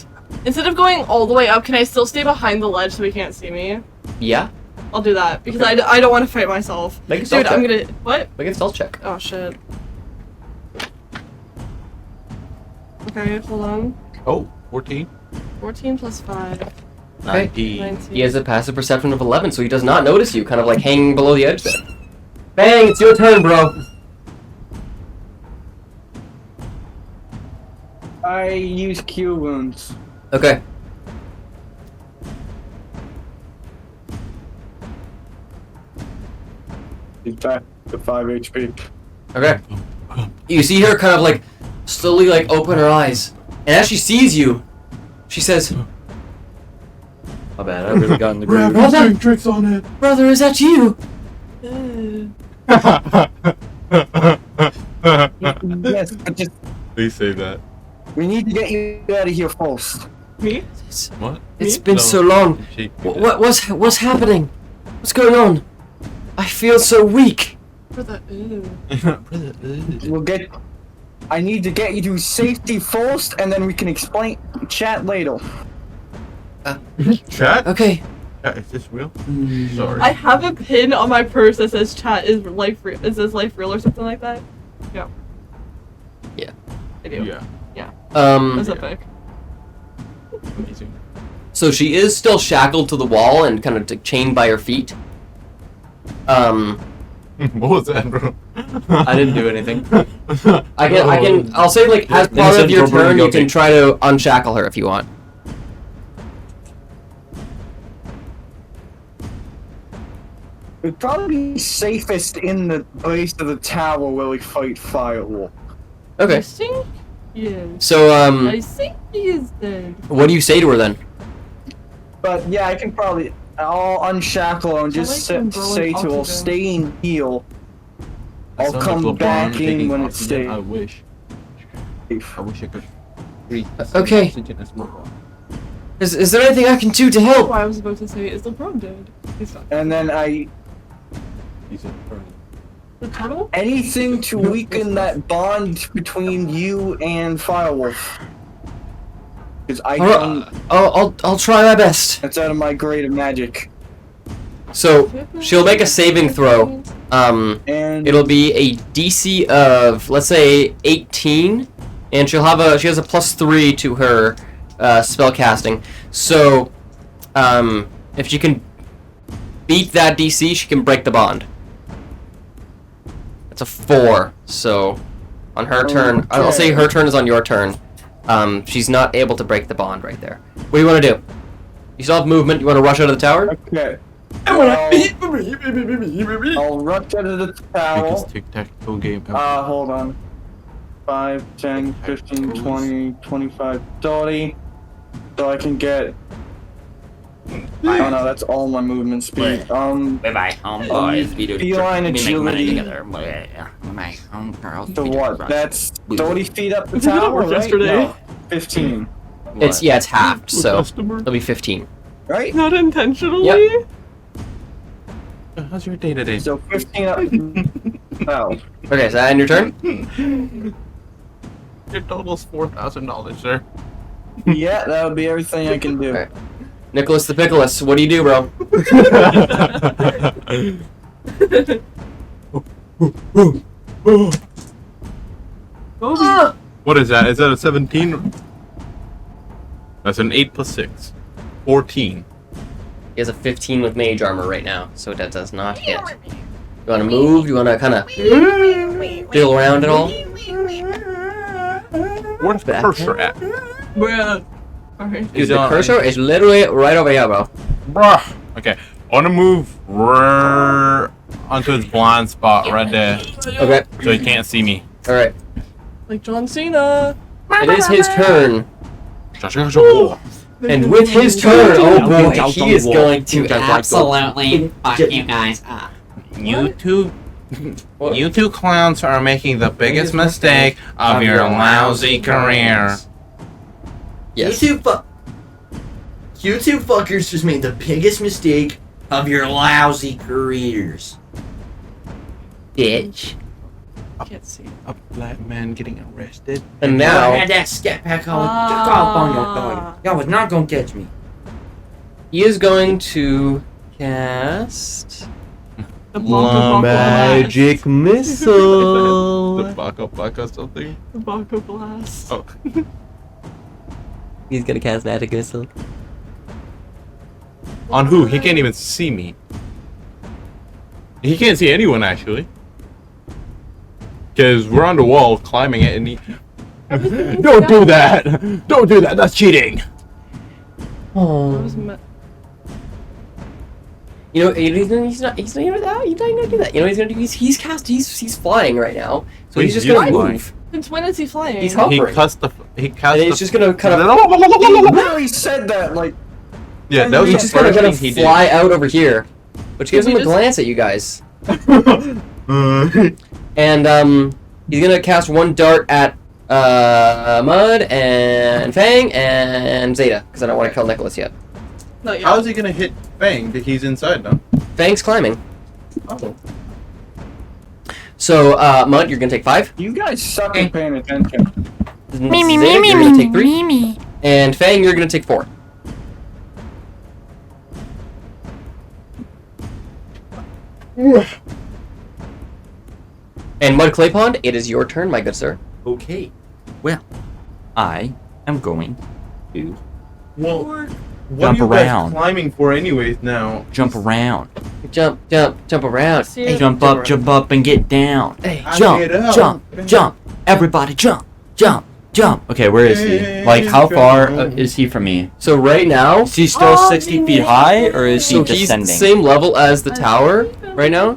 Instead of going all the way up, can I still stay behind the ledge so he can't see me? Yeah. I'll do that because Okay. I don't want to fight myself. Make a stealth Dude, I'm check. gonna what? Make a stealth check. Oh shit. Okay, hold on. Oh, 14. 14 plus 5. Okay. 19. 19. He has a passive perception of 11, so he does not notice you, kind of like hanging below the edge there. Fang, it's your turn, bro. I use Q wounds. Okay. He's back to 5 HP. Okay. You see her kind of like slowly like open her eyes, and as she sees you, she says, My bad. I really got in the Grab groove. doing tricks on it. "Brother, is that you?" Yes, but just Please say that. we need to get you out of here first. Me? What? It's Me? been No. so long. Shake What's happening? What's going on? I feel so weak. For the We'll get. I need to get you to safety first, and then we can explain. Chat later. Chat? Okay. Chat, is this real? Sorry. I have a pin on my purse that says chat is life real. It says life real or something like that. Yeah. Yeah. I do. Yeah. That's Yeah. epic. Amazing. So she is still shackled to the wall and kind of chained by her feet. What was that, bro? I didn't do anything. I'll say like as part of Innocent your until proven turn, you guilty. can try to unshackle her if you want. It'd probably be safest in the base of the tower where we fight Firewall. I Okay. think yes. So I think he is dead. what do you say to her then? But yeah, I can probably. I'll unshackle and just say to her, stay and heal. I'll come back in when it's safe. I wish I could breathe. Okay. Oxygen as well. Is there anything I can do to help? Oh, I was about to say, is LeBron dead? He's not. And then He's a burn. The tunnel? anything to weaken that bond between you and Firewolf. Because I can. I'll try my best. That's out of my grade of magic. So she'll make a saving throw. And It'll be a DC of, let's say, 18, and she has a +3 to her spell casting. So if she can beat that DC, she can break the bond. That's a 4. So on her turn, I'll say her turn is on your turn. She's not able to break the bond right there. What do you want to do? You still have movement. You want to rush out of the tower? Okay. I'll rush out of the tower. Biggest tic-tac-toe game ever. Hold on. 5, 10, 15, 20, 25, 30. So I can get. Oh no, that's all my movement speed. Bye-bye, homeboys. We do Beeline we make money agility. together. My homegirls. So we do what? drugs. That's We 30 feet up the Did that tower, work right? yesterday? No, 15. It's it's halved, so Customer. it'll be 15. Right? Not intentionally? Yep. How's your day today? So 15 up. Oh. Okay, is that end your turn? Your total's $4,000, sir. Yeah, that would be everything I can do. Alright. Nikolas the Pickles, what do you do, bro? What is that? Is that a 17? That's an 8 plus 6. 14. He has a 15 with mage armor right now, so that does not hit. You want to move? You want to kind of feel around at all? Where's the cursor at? Bruh. Alright. Dude, the cursor is literally right over here, bro. Bruh. Okay. I want to move onto his blind spot right there, Okay. so he can't see me. All right. Like John Cena. It is his turn, Oh. and with his turn, oh boy, he is going to Absolutely fuck you guys up. You two clowns are making the biggest mistake of your lousy career. Yes. You two fuckers just made the biggest mistake of your lousy careers. Bitch. Can't see. A black man getting arrested. And I now had that scat pack on. Took off on your dog. Y'all was not gonna catch me. he is going to cast The Blanco magic missile. The Baka something. The Blanco Blast. Oh. He's gonna cast magic missile. On who? He can't even see me. He can't see anyone actually. Because we're on the wall climbing it and he... Don't do that! Don't do that! That's cheating! That Oh. was You know, he's not even that. He's not gonna do that. You know, what he's gonna do. He's flying right now, so he's just gonna flying. move. Since when is he flying? He's hovering. He cast the... And he's just gonna kind of. He literally said that, like. Yeah, that was He's the just gonna first kind thing of he fly out over here, which gives Did him he a just- glance at you guys. did. And he's gonna cast one dart at Mud and Fang and Zaida, because I don't want to kill Nikolas yet. Not yet. How is he gonna hit Fang? He's inside now. Fang's climbing. Oh. So Mud, you're gonna take 5. You guys suck at paying attention. Zaida, you're gonna take 3. And Fang, you're gonna take 4. And Mud Claypond, it is your turn, my good sir. Okay. Well, I am going to Well, Jump what are you guys around. climbing for anyways now? jump around. Jump around. See, Jump up, and get down. Hey, I Jump, get up. jump. Everybody jump. Okay, where is he? Like, how far is he from me? so right now, Is he still 60 feet high, or is he so he's descending? the same level as the tower right now.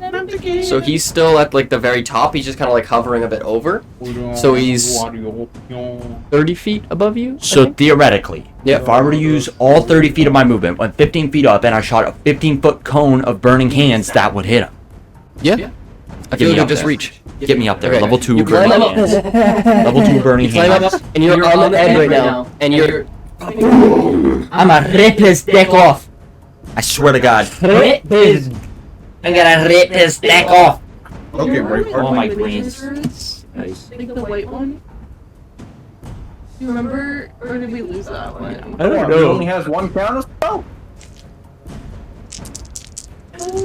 So he's still at like the very top. He's just kind of like hovering a bit over. So he's 30 feet above you. So theoretically, Yep. if I were to use all 30 feet of my movement, went 15 feet up, and I shot a 15-foot cone of burning hands, that would hit him. Yeah. I Get feel me like up you just there. reach. Get me up there. Okay. Level 2 You burning climb up. hands. Level 2 burning You climb hands. up, and you're on the edge right now, and you're. I'ma rip his dick off. I swear to God. Rip his. I'm gonna rip his dick off. Okay, right. Oh my brains. brains. Nice. Like the white one. Do you remember, or did we lose that one? I don't He only has one counter spell.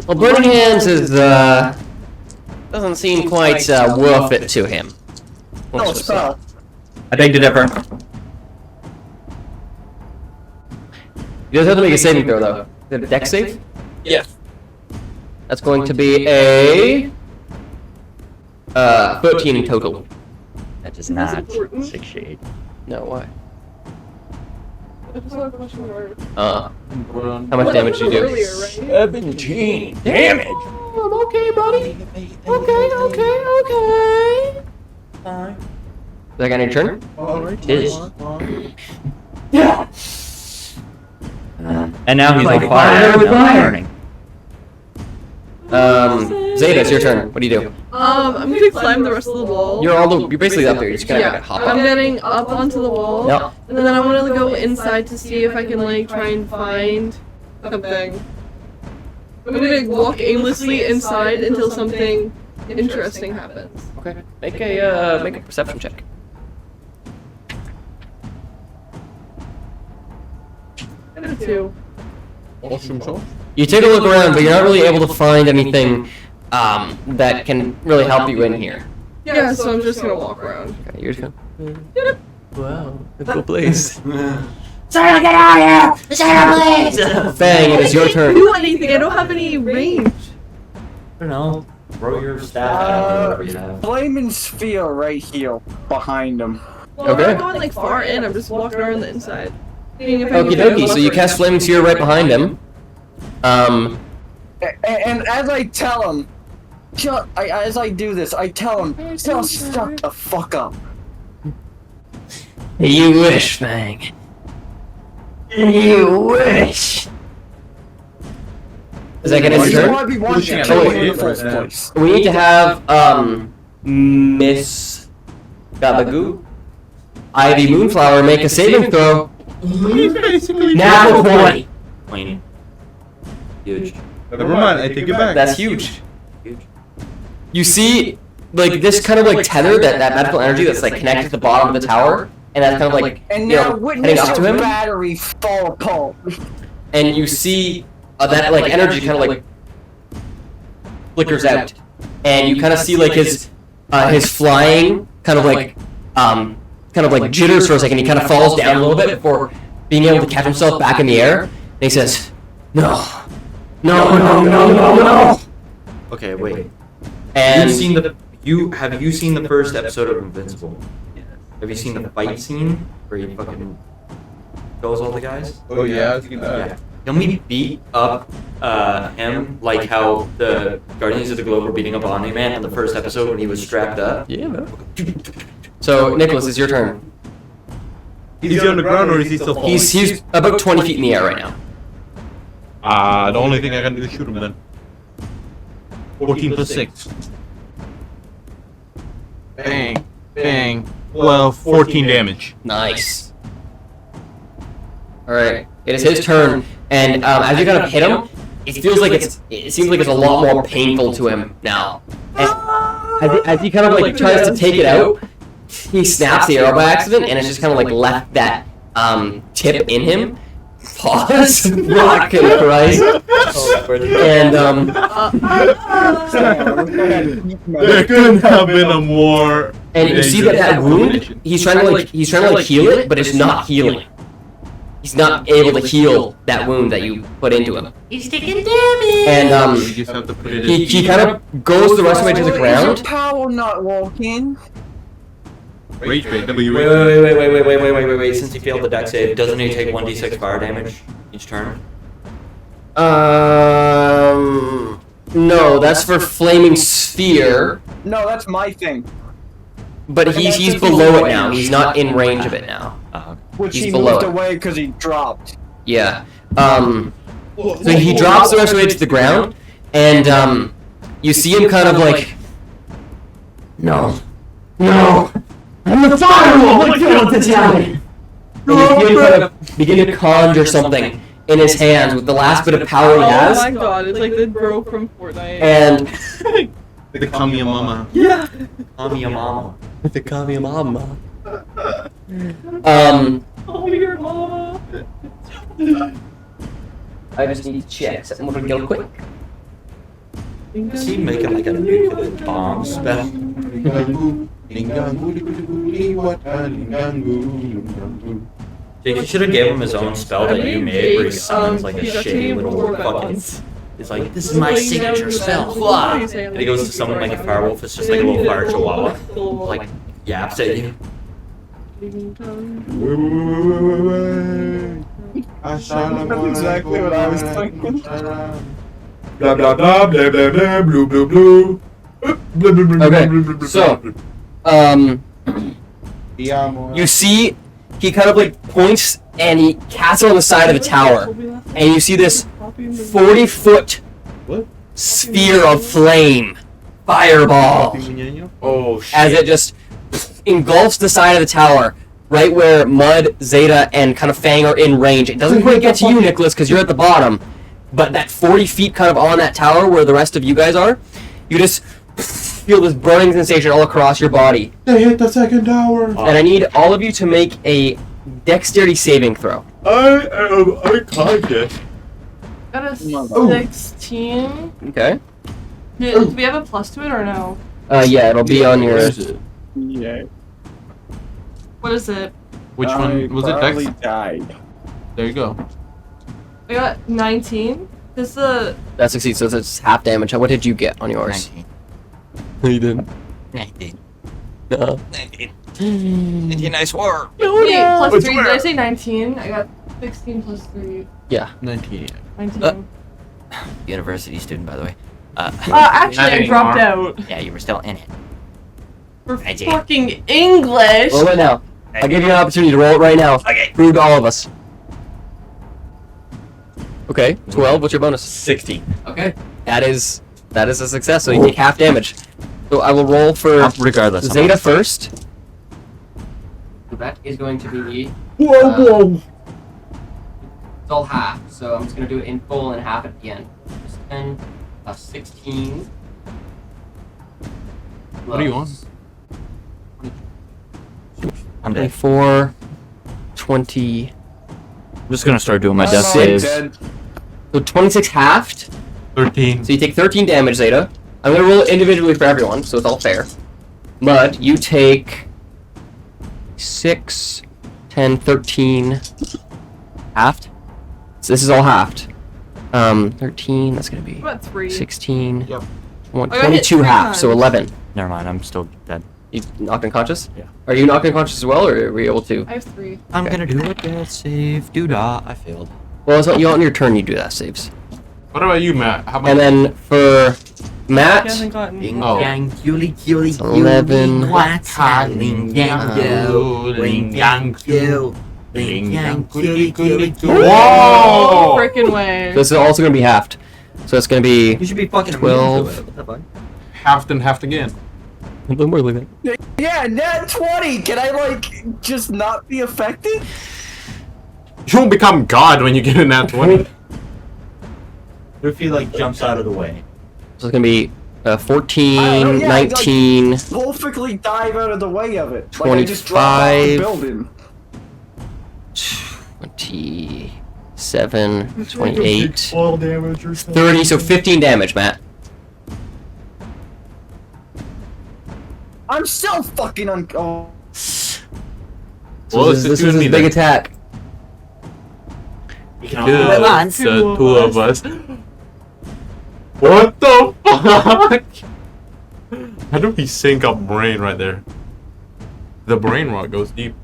Well, burning hands is doesn't seem quite worth it to him. No Let's just say. spell. I beg to differ. He does have to make a saving throw though. Is it a dex save? Yes. That's going to be a 13 in total. That is That's not important. 6 shade. No, why? I just have a question mark. How much damage did you do? Earlier, right? 17 damage. I'm okay, buddy. Okay. Is that gonna turn? It is. And now he's on fire with burning. Zaida, it's your turn. What do you do? I'm gonna climb the rest of the wall. You're basically up there. You're just gonna Yeah, hop I'm up. getting up onto the wall, Yep. and then I want to go inside to see if I can like try and find something. I'm gonna walk aimlessly inside until something interesting happens. Okay. Make a perception check. I got a 2. You take a look around, but you're not really able to find anything that can really help you in here. Yeah, so I'm just gonna walk around. Okay, you're just gonna. Wow, a cool place. Zaida, get out of here! Zaida, please! Fang, it is your I can't turn. do anything. I don't have any range. I don't know. Throw your staff at whatever you have. Flaming sphere right here behind him. Well, I'm Okay. not going like far in. I'm just walking around the inside. Seeing if I can Okie get a dokie, so you buffer. cast Flaming Sphere right behind him. And as I tell him, as I do this, I tell him, just shut the fuck up. You wish, Fang. You wish. Is that gonna Why turn? do I be watching Pushing it at in me. the first place? We need to have, Miss Gabagoo, Ivy Moonflower make a saving throw. Natural 20. Plain. Huge. Never mind, I take it back. That's huge. You see, like, this kind of like tether, that magical energy that's like connected to the bottom of the tower, and that's kind of like, And you now know, heading witness up to your him, battery fall apart. and you see that like energy kind of like flickers out, and you kind of see like his flying kind of like jitters for a second. He kind of falls down a little bit before being able to catch himself back in the air. And he says, "No. Okay, wait. And Have you seen the first episode of Invincible? Yeah. Have you seen the fight scene where he fucking kills all the guys? Oh yeah, I think that. Yeah. Can we beat up him like how the Guardians of the Globe were beating up Omni-Man in the first episode when he was strapped up? yeah, man. So Nikolas, it's your turn. Is he on the ground or is he still falling? He's about 20 feet in the air right now. The only thing I can do is shoot him then. 14 plus 6. Bang. Well, 14 damage. Nice. All right, it is his turn, and as you kind of hit him, it feels like it seems like it's a lot more painful to him now. And as he kind of like tries to take it out, he snaps the arrow by accident, and it's just kind of like left that tip in him. Pause. Fucking Christ. And There couldn't have been a more. and you see that wound. He's trying to heal it, but it's not healing. He's not able to heal that wound that you put into him. He's taking damage! And You just have to put it in. he kind of goes the rest of the way to the Is your ground. power not working? Rage bait. W. Wait. Since he failed the deck save, doesn't he take 1d6 fire damage each turn? No, No, that's for flaming sphere. No, that's my thing. But he's below it now. He's not in range of it now. Which He's he below moved it. away because he dropped. Yeah. So he drops the rest of the way to the ground, and you see him kind of like, no, I'm the firewall. What killed the town? And you see him kind of begin to conjure something in his hands with the last bit of power he Oh has, my god, it's like the bro from Fortnite. and The Kamiya Mama. yeah. Mommy, your mama. the Kami Mama. Oh, your mama. I just need to check something real quick. Is he making like a nuclear bomb spell? Jake, you should have gave him his own spell that you made where he summons like a shitty little fucking... He's like, this is my signature spell. Blah. And he goes to summon like a firewolf, it's just like a little fire chihuahua. Like, yaps at you. That's exactly what I was thinking. Blah blah blah blah blah blah blue blue blue. Okay, so, you see, he kind of like points and he casts it on the side of the tower, and you see this 40-foot sphere of flame, fireball, Oh shit. as it just engulfs the side of the tower, right where Mud, Zaida, and kind of Fang are in range. It doesn't quite get to you, Nikolas, because you're at the bottom, but that 40 feet kind of on that tower where the rest of you guys are, you just feel this burning sensation all across your body. They hit the second tower. And I need all of you to make a dexterity saving throw. I am unconscious. Got a 16. Okay. Do we have a plus to it or no? Yeah, it'll be on your... Yeah. What is it? Which one was it? probably Dex? died. There you go. I got 19. This is a... That succeeds, so it's half damage. What did you get on yours? 19. No, you didn't. 19. No. 19. 19, I swore. Wait, plus I 3. swear. Did I say 19? I got 16 plus 3. Yeah. 19. 19. University student, by the way. Actually, Not I dropped anymore. out. Yeah, you were still in it. For 19. fucking English! Roll it now. I'll give you an opportunity to roll it right now. Okay. Prove to all of us. Okay, 12. What's your bonus? 16. Okay. That is a success, so you take half damage. So I will roll for Regardless. Zaida first. So that is going to be... Whoa. It's all half, so I'm just going to do it in full and half at the end. 10 plus 16. What are you on? I'm dead. 24, 20... I'm just gonna start doing my I'm death already saves. dead. So 26 halved. 13. So you take 13 damage, Zaida. I'm going to roll it individually for everyone, so it's all fair. Mud, you take 6, 10, 13... Halved? So this is all halved. 13, that's going to be... What, 3? 16... Yep. I got hit 22 3 half, so times. 11. Never mind, I'm still dead. You knocked unconscious? Yeah. Are you knocked unconscious as well, or were you able to? I have 3. I'm Okay. gonna do a death save. Doo-dah, I failed. Well, it's on your turn you do that saves. What about you, Matt? How about And then for He Matt, hasn't gotten... Ding Oh. dang, culie, culie, It's 11. culie, what's happening? Dang, yo, Ling dang, yo, ding, dang, culie, culie, Oh, Whoa! culie. frickin' way. this is also going to be halved. So it's going to be You should be fucking 12. immune to it. What the fuck? halved and halved again. a little more than Yeah, nat 20! Can I, like, just not be affected? You won't become God when you get in that 20. What if he like jumps out of the way? So it's going to be I 14, don't know, yeah, 19, Perfectly dive out of the way of it. Like I just drop off the 25. building. 27, 28, 12 damage or something. 30, so 15 damage, Matt. I'm still fucking oh. So Well, this it's is you and his me big then. attack. You can Yeah, all once. the two of us. What the fuck? How do we sync up brain right there? The brain rot goes deep.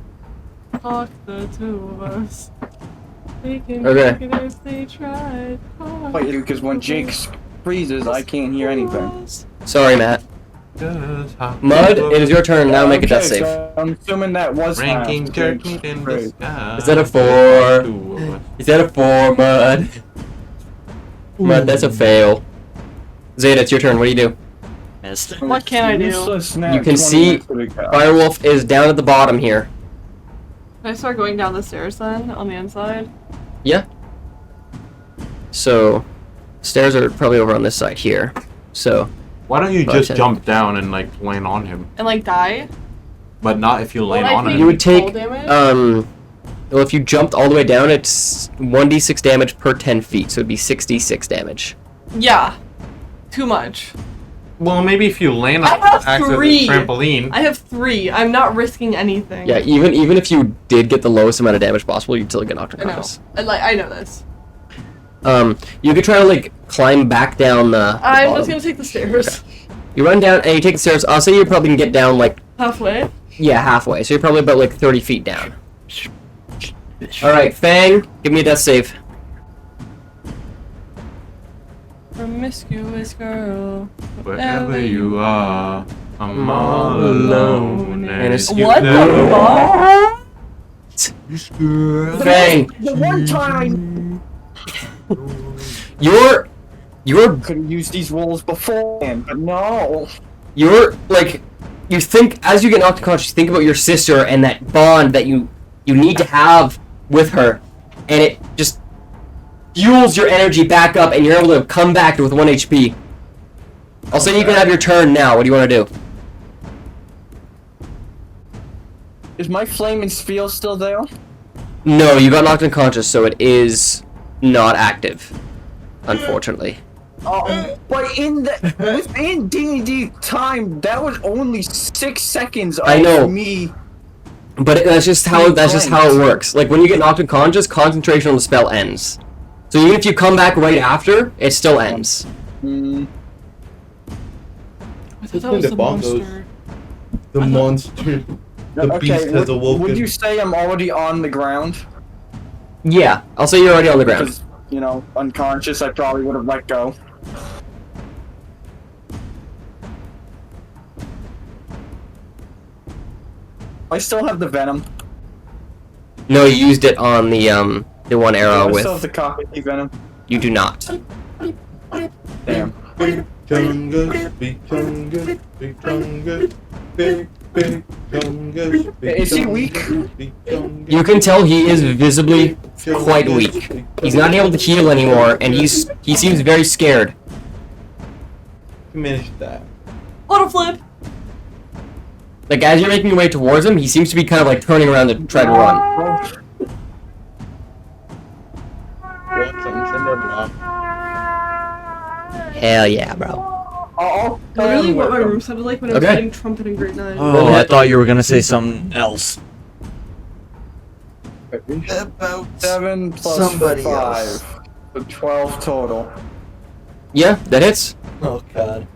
Fuck the 2 of us. They can Okay. make it if they tried. Wait, because when Jake's freezes, I can't hear anything. Sorry, Matt. Mud, it is your turn. Now make a death save. So I'm assuming that was Ranking fast. turkey in the sky. Is that a 4? Is that a 4, Mud? Mud, that's a fail. Zaida, it's your turn. What do you do? Missed. What can I do? Useless nat You can 20 see next to the guy. Firewolf is down at the bottom here. Can I start going down the stairs then, on the inside? Yeah. So, stairs are probably over on this side here. So, Why don't you But just I- jump down and like land on him? And like die? But not if you land Well, I on think him. you would take, fall damage? well, if you jumped all the way down, it's 1d6 damage per 10 feet, so it'd be 66 damage. Yeah. Too much. Well, maybe if you land I on have acts as a 3. trampoline. I have 3. I'm not risking anything. Yeah, even if you did get the lowest amount of damage possible, you'd still get knocked I know. unconscious. I know this. You could try to like climb back down the I'm bottom. just gonna take the stairs. You run down and you take the stairs. I'll say you probably can get down like, Halfway. yeah, halfway. So you're probably about like 30 feet down. Alright, Fang, give me a death save. Promiscuous girl. Wherever you are, I'm all alone. And it's- What the fuck? Fang, The one time you're I could have used these rolls beforehand, but no. like, you think, as you get knocked unconscious, you think about your sister and that bond that you need to have with her, and it just fuels your energy back up, and you're able to come back with 1 HP. I'll say you can have your turn now. What do you want to do? Is my flaming spiel still there? No, you got knocked unconscious, so it is not active, unfortunately. But within D&D time, that was only 6 seconds of I know. me. But that's just how it works. Like when you get knocked unconscious, concentration on the spell ends. So even if you come back right after, it still ends. Mm, I thought that was the monster. The monster. The beast has awoken. Would you say I'm already on the ground? Yeah, I'll say you're already on the ground. Because, unconscious, I probably would have let go. I still have the venom. No, you used it on the one arrow I still have with. the copy venom. You do not. Damn. Big chungus, big chungus, big chungus, big chungus, big Is he weak? big chungus. You can tell he is visibly quite weak. He's not able to heal anymore, and he seems very scared. Finish that. Auto flip. Like as you're making your way towards him, he seems to be kind of like turning around to try to run. Hell yeah, bro. Literally what my room sounded like when I was Okay. playing trumpet and great night. Oh, I thought you were gonna say something else. 7 plus Somebody 5. else. So 12 total. Yeah, that hits. Oh god.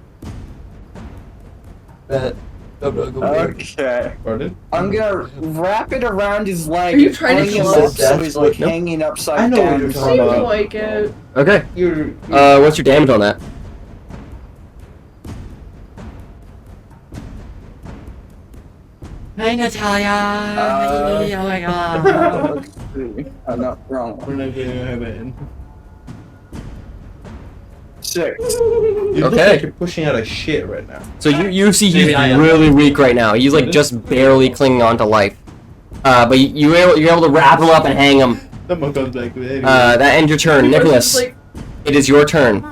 That. Okay. Pardon? I'm gonna wrap it around his leg. Are you and trying to hang kill him us? up so he's like Nope. hanging upside I know what down. you're or talking Seems about. like it. Okay. You're. What's your damage on that? Hey, Natalia. Oh my god. Let's see. I'm not wrong. We're not gonna have it. 6. You look Okay. like you're pushing out of shit right now. So you see he's Maybe I am. really weak right now. He's like just barely clinging on to life. But you're able to wrap him up and hang him. Someone comes back with it. That ends your turn, Nikolas. Like, It is your turn.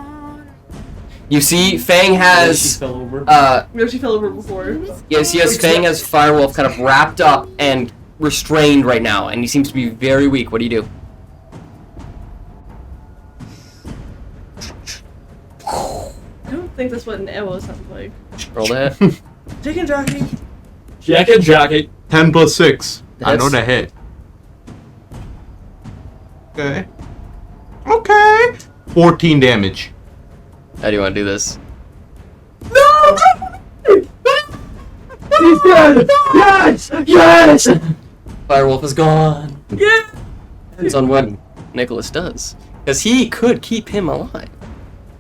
You see, Fang She has fell over. no, she fell over before. yes, Fang has Firewolf kind of wrapped up and restrained right now, and he seems to be very weak. What do you do? I don't think that's what an arrow sounds like. Roll the hit. Chicken jockey. Jack and Jockey. 10 plus 6. I know Hits. the hit. Okay. Okay. 14 damage. How do you want to do this? He's dead! Yes! Yes! Firewolf is gone. Yeah. Depends on what Nikolas does, because he could keep him alive.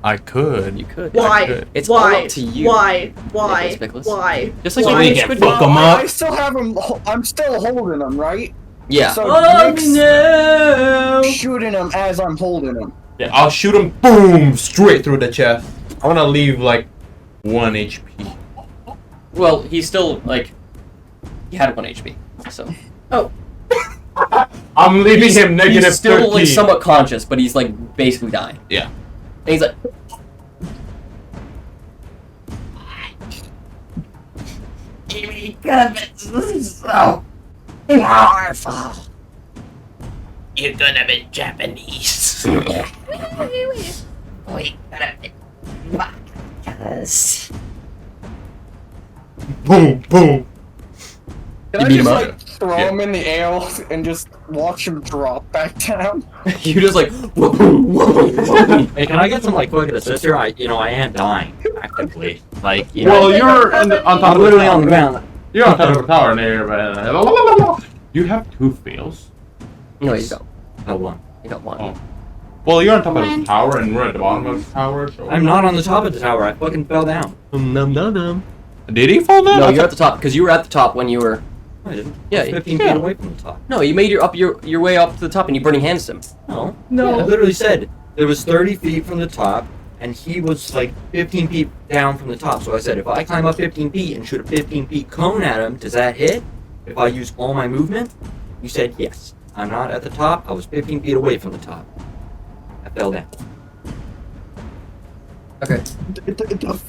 I could. You could. Why? It's all Why? up to you. Why? Why? Nicholas. Why? Just like Why? you we made can Squid fuck Game. 'em up. I still have him. I'm still holding him, right? Yeah. So Oh Nick's no! shooting him as I'm holding him. Yeah, I'll shoot him, boom, straight through the chest. I want to leave like 1 HP. Well, he's still like he had 1 HP, so I'm leaving him negative he's still 13. like somewhat conscious, but he's like basically dying. Yeah. And he's like, You're gonna be Japanese. Boom, boom. Can You I beat just him up? like throw him in the air and just watch him drop back down? you just like, Hey, can I get some like quick assist here? I am dying actively. Like, Well, you're on top I'm of literally the on the tower. ground. You're on top of the tower there, but you have 2 fails. no, you don't. Hold on. You don't want. Oh. Well, you're on top of the tower, and we're at the bottom of the tower. So. I'm not on the top of the tower. I fucking fell down. Did he fall down? No, you're at the top because you were at the top when you were. No, I didn't. Yeah, I was 15 feet away from the top. No, you made your way up to the top and you burning hands him. No. No. I literally said there was 30 feet from the top, and he was like 15 feet down from the top. So I said, if I climb up 15 feet and shoot a 15 feet cone at him, does that hit? If I use all my movement? You said yes. I'm not at the top. I was 15 feet away from the top. I fell down. Okay.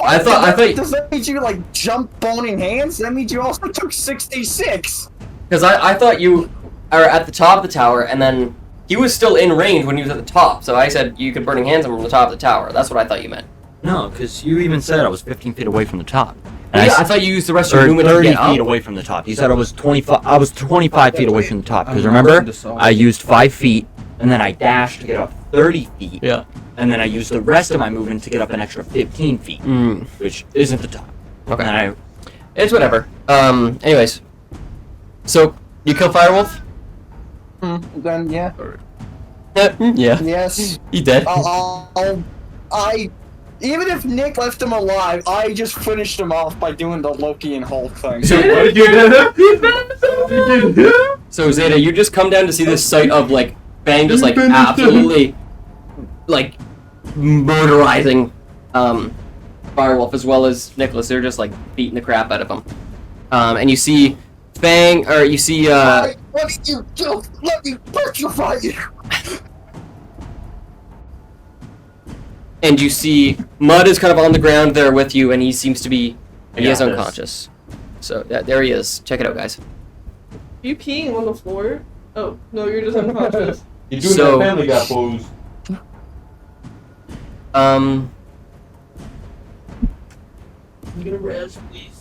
I thought- Does that mean you like jump boning hands? That means you also took 66. Because I thought you are at the top of the tower and then he was still in range when he was at the top. So I said you could burning hands him from the top of the tower. That's what I thought you meant. No, because you even said I was 15 feet away from the top. Yeah, I thought you used the rest of Or your movement to 30 get feet up. away from the top. You said I was 25. I was 25 feet away from the top. Because remember, I used 5 feet, and then I dashed to get up 30 feet. Yeah. And then I used the rest of my movement to get up an extra 15 feet, which isn't the top. Okay. And It's whatever. Anyways. So, you kill Firewolf? Then yeah. Yeah. Yes. He dead. Even if Nick left him alive, I just finished him off by doing the Loki and Hulk thing. So, so Zaida, you just come down to see this sight of like Fang just like absolutely like murderizing Firewolf as well as Nikolas. They're just like beating the crap out of him. And you see Fang, or you see What did you do? Let me petrify you! and you see Mud is kind of on the ground there with you, and he seems to be he is got this. unconscious. So yeah, there he is. Check it out, guys. You peeing on the floor? Oh no, you're just unconscious. You're doing So- that Family Guy pose.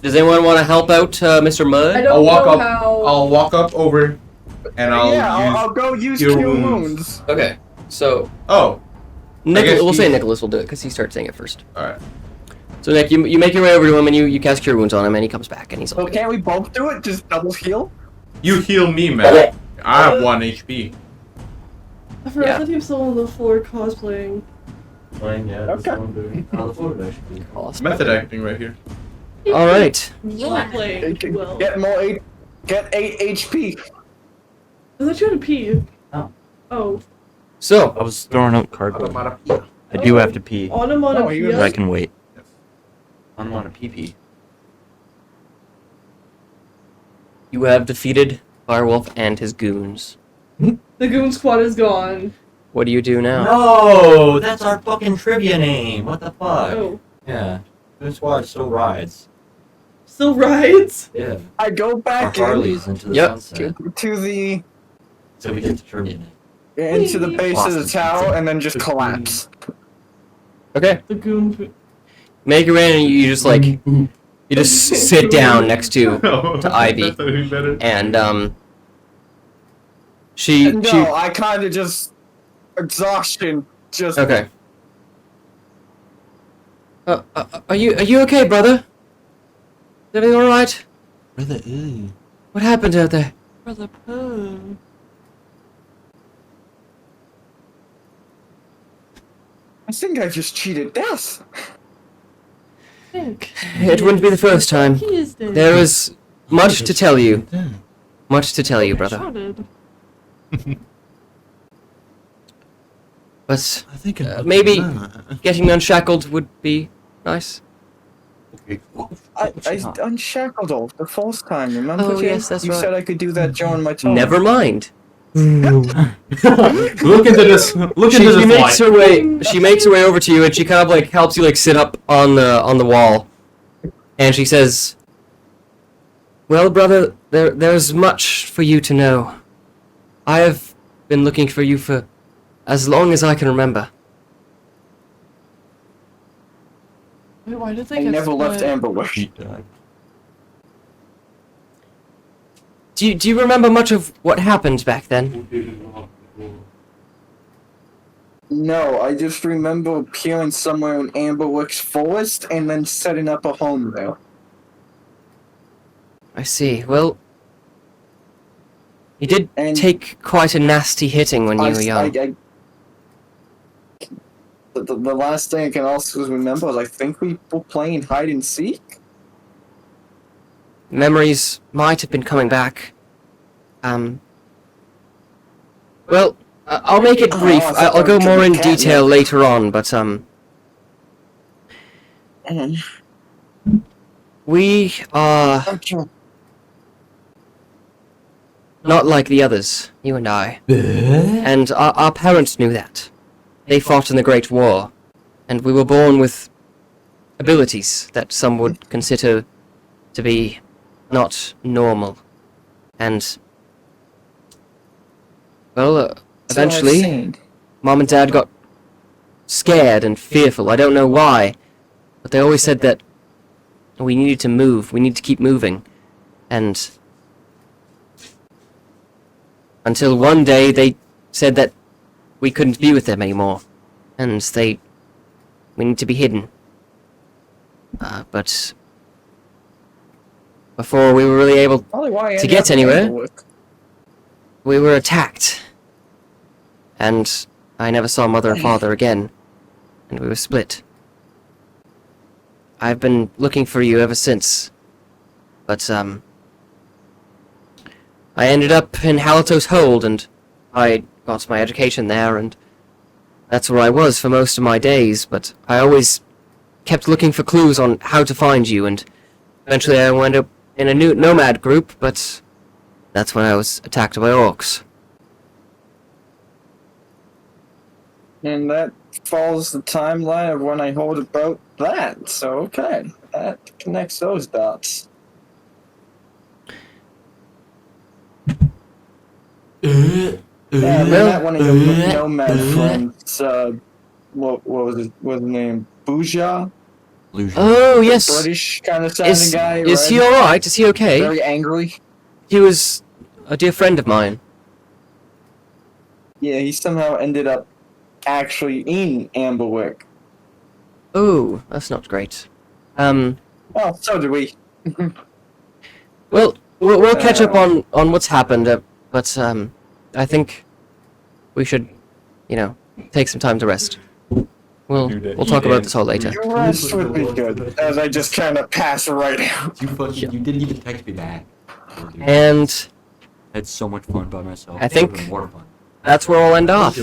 Does anyone want to help out Mr. Mud? I don't I'll walk know up. how. I'll walk up over, and I'll go use Cure Cure Wounds. Wounds. Okay, so Oh, Nicholas, guess we'll say he- Nicholas will do it because he started saying it first. all right. So Nick, you make your way over to him and you cast Cure Wounds on him, and he comes back and he's So like, can't we both do it? Just double heal? You heal me, man. I have 1 HP. I forgot Yeah. that he was still on the floor cosplaying. Playing, yeah. Okay. The photo should be. awesome. Method acting right here. All right. Roleplaying. Well, Get more 8. Get 8 HP. I thought you had to pee. Oh. Oh. So I was throwing out cardboard. I do have to pee. Onomatopoeia. No, But I can wait. I want to pee. you have defeated Firewolf and his goons. The goon squad is gone. What do you do now? No, that's our fucking trivia name. What the fuck? Oh. Yeah. This squad still rides. Still rides? Yeah. I go Our back Harleys into the Yep. sunset. to the So we get the trivia name. into the base of the Boston tower pizza. and then just collapse. Okay. The goon. Make your way and you just like you just sit down next to Ivy. That's even better. and she No, I kind of just exhaustion. Just okay. Are you okay, brother? Is everything all right? Brother, ooh. What happened out there? Brother Pooh. I think I just cheated death. It wouldn't be the first time. He is dead. There is much to tell you. Much to tell you, brother. Shouted. But I think maybe getting me unshackled would be nice. I unshackled off the first time, remember? Oh, Jay? yes, that's you right. said I could do that during my time. Never mind. Look into this. Look into She this makes light. her way. She makes her way over to you, and she kind of like helps you like sit up on the wall, and she says, "Well, brother, there's much for you to know. I have been looking for you for as long as I can remember." Wait, why did they I get never left split? Amberwick. Do you remember much of what happened back then? No, I just remember appearing somewhere in Amberwick's forest and then setting up a home there. I see. Well, you did And take quite a nasty hitting when you were young. The last thing I can also remember is I think we were playing hide and seek. Memories might have been coming back. Well, I'll make it brief. I thought I'll go we more in could detail catnip. later on, but we are not like the others, you and I. And our parents knew that. They fought in the Great War, and we were born with abilities that some would consider to be not normal. And, well, eventually, Mom and Dad got scared and fearful. I don't know why, but they always said that we needed to move. We need to keep moving. And until one day they said that we couldn't be with them anymore, and we need to be hidden. But before we were really able to get anywhere, we were attacked, and I never saw Mother and Father again, and we were split. I've been looking for you ever since, but I ended up in Halito's Hold, and I got my education there, and that's where I was for most of my days, but I always kept looking for clues on how to find you, and eventually I wound up in a new nomad group, but that's when I was attacked by orcs. And that follows the timeline of when I heard about that, so okay. That connects those dots. Yeah, I met one of your nomad friends, what was his name? Bouja? Oh, yes! British kind of sounding guy, Is right? he alright? Is he okay? Very angry. He was a dear friend of mine. Yeah, he somehow ended up actually in Amberwick. Oh, that's not great. Well, so did we. Well, we'll catch up on what's happened, but I think we should, take some time to rest. We'll talk about this all later. Your rest would be good, as I just kind of pass right out. You didn't even text me back. And I had so much fun by myself. I think- Even more fun. that's where I'll end off.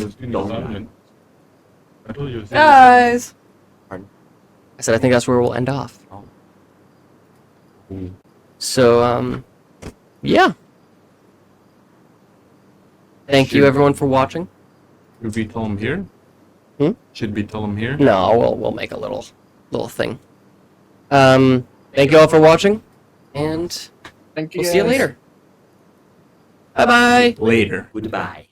Guys! I said I think that's where we'll end off. Oh. So, yeah. Thank you everyone for watching. Should we tell him here? Should we tell him here? No, we'll make a little thing. Thank you all for watching, and Thank you. we'll see you later. Bye bye. Later. Goodbye.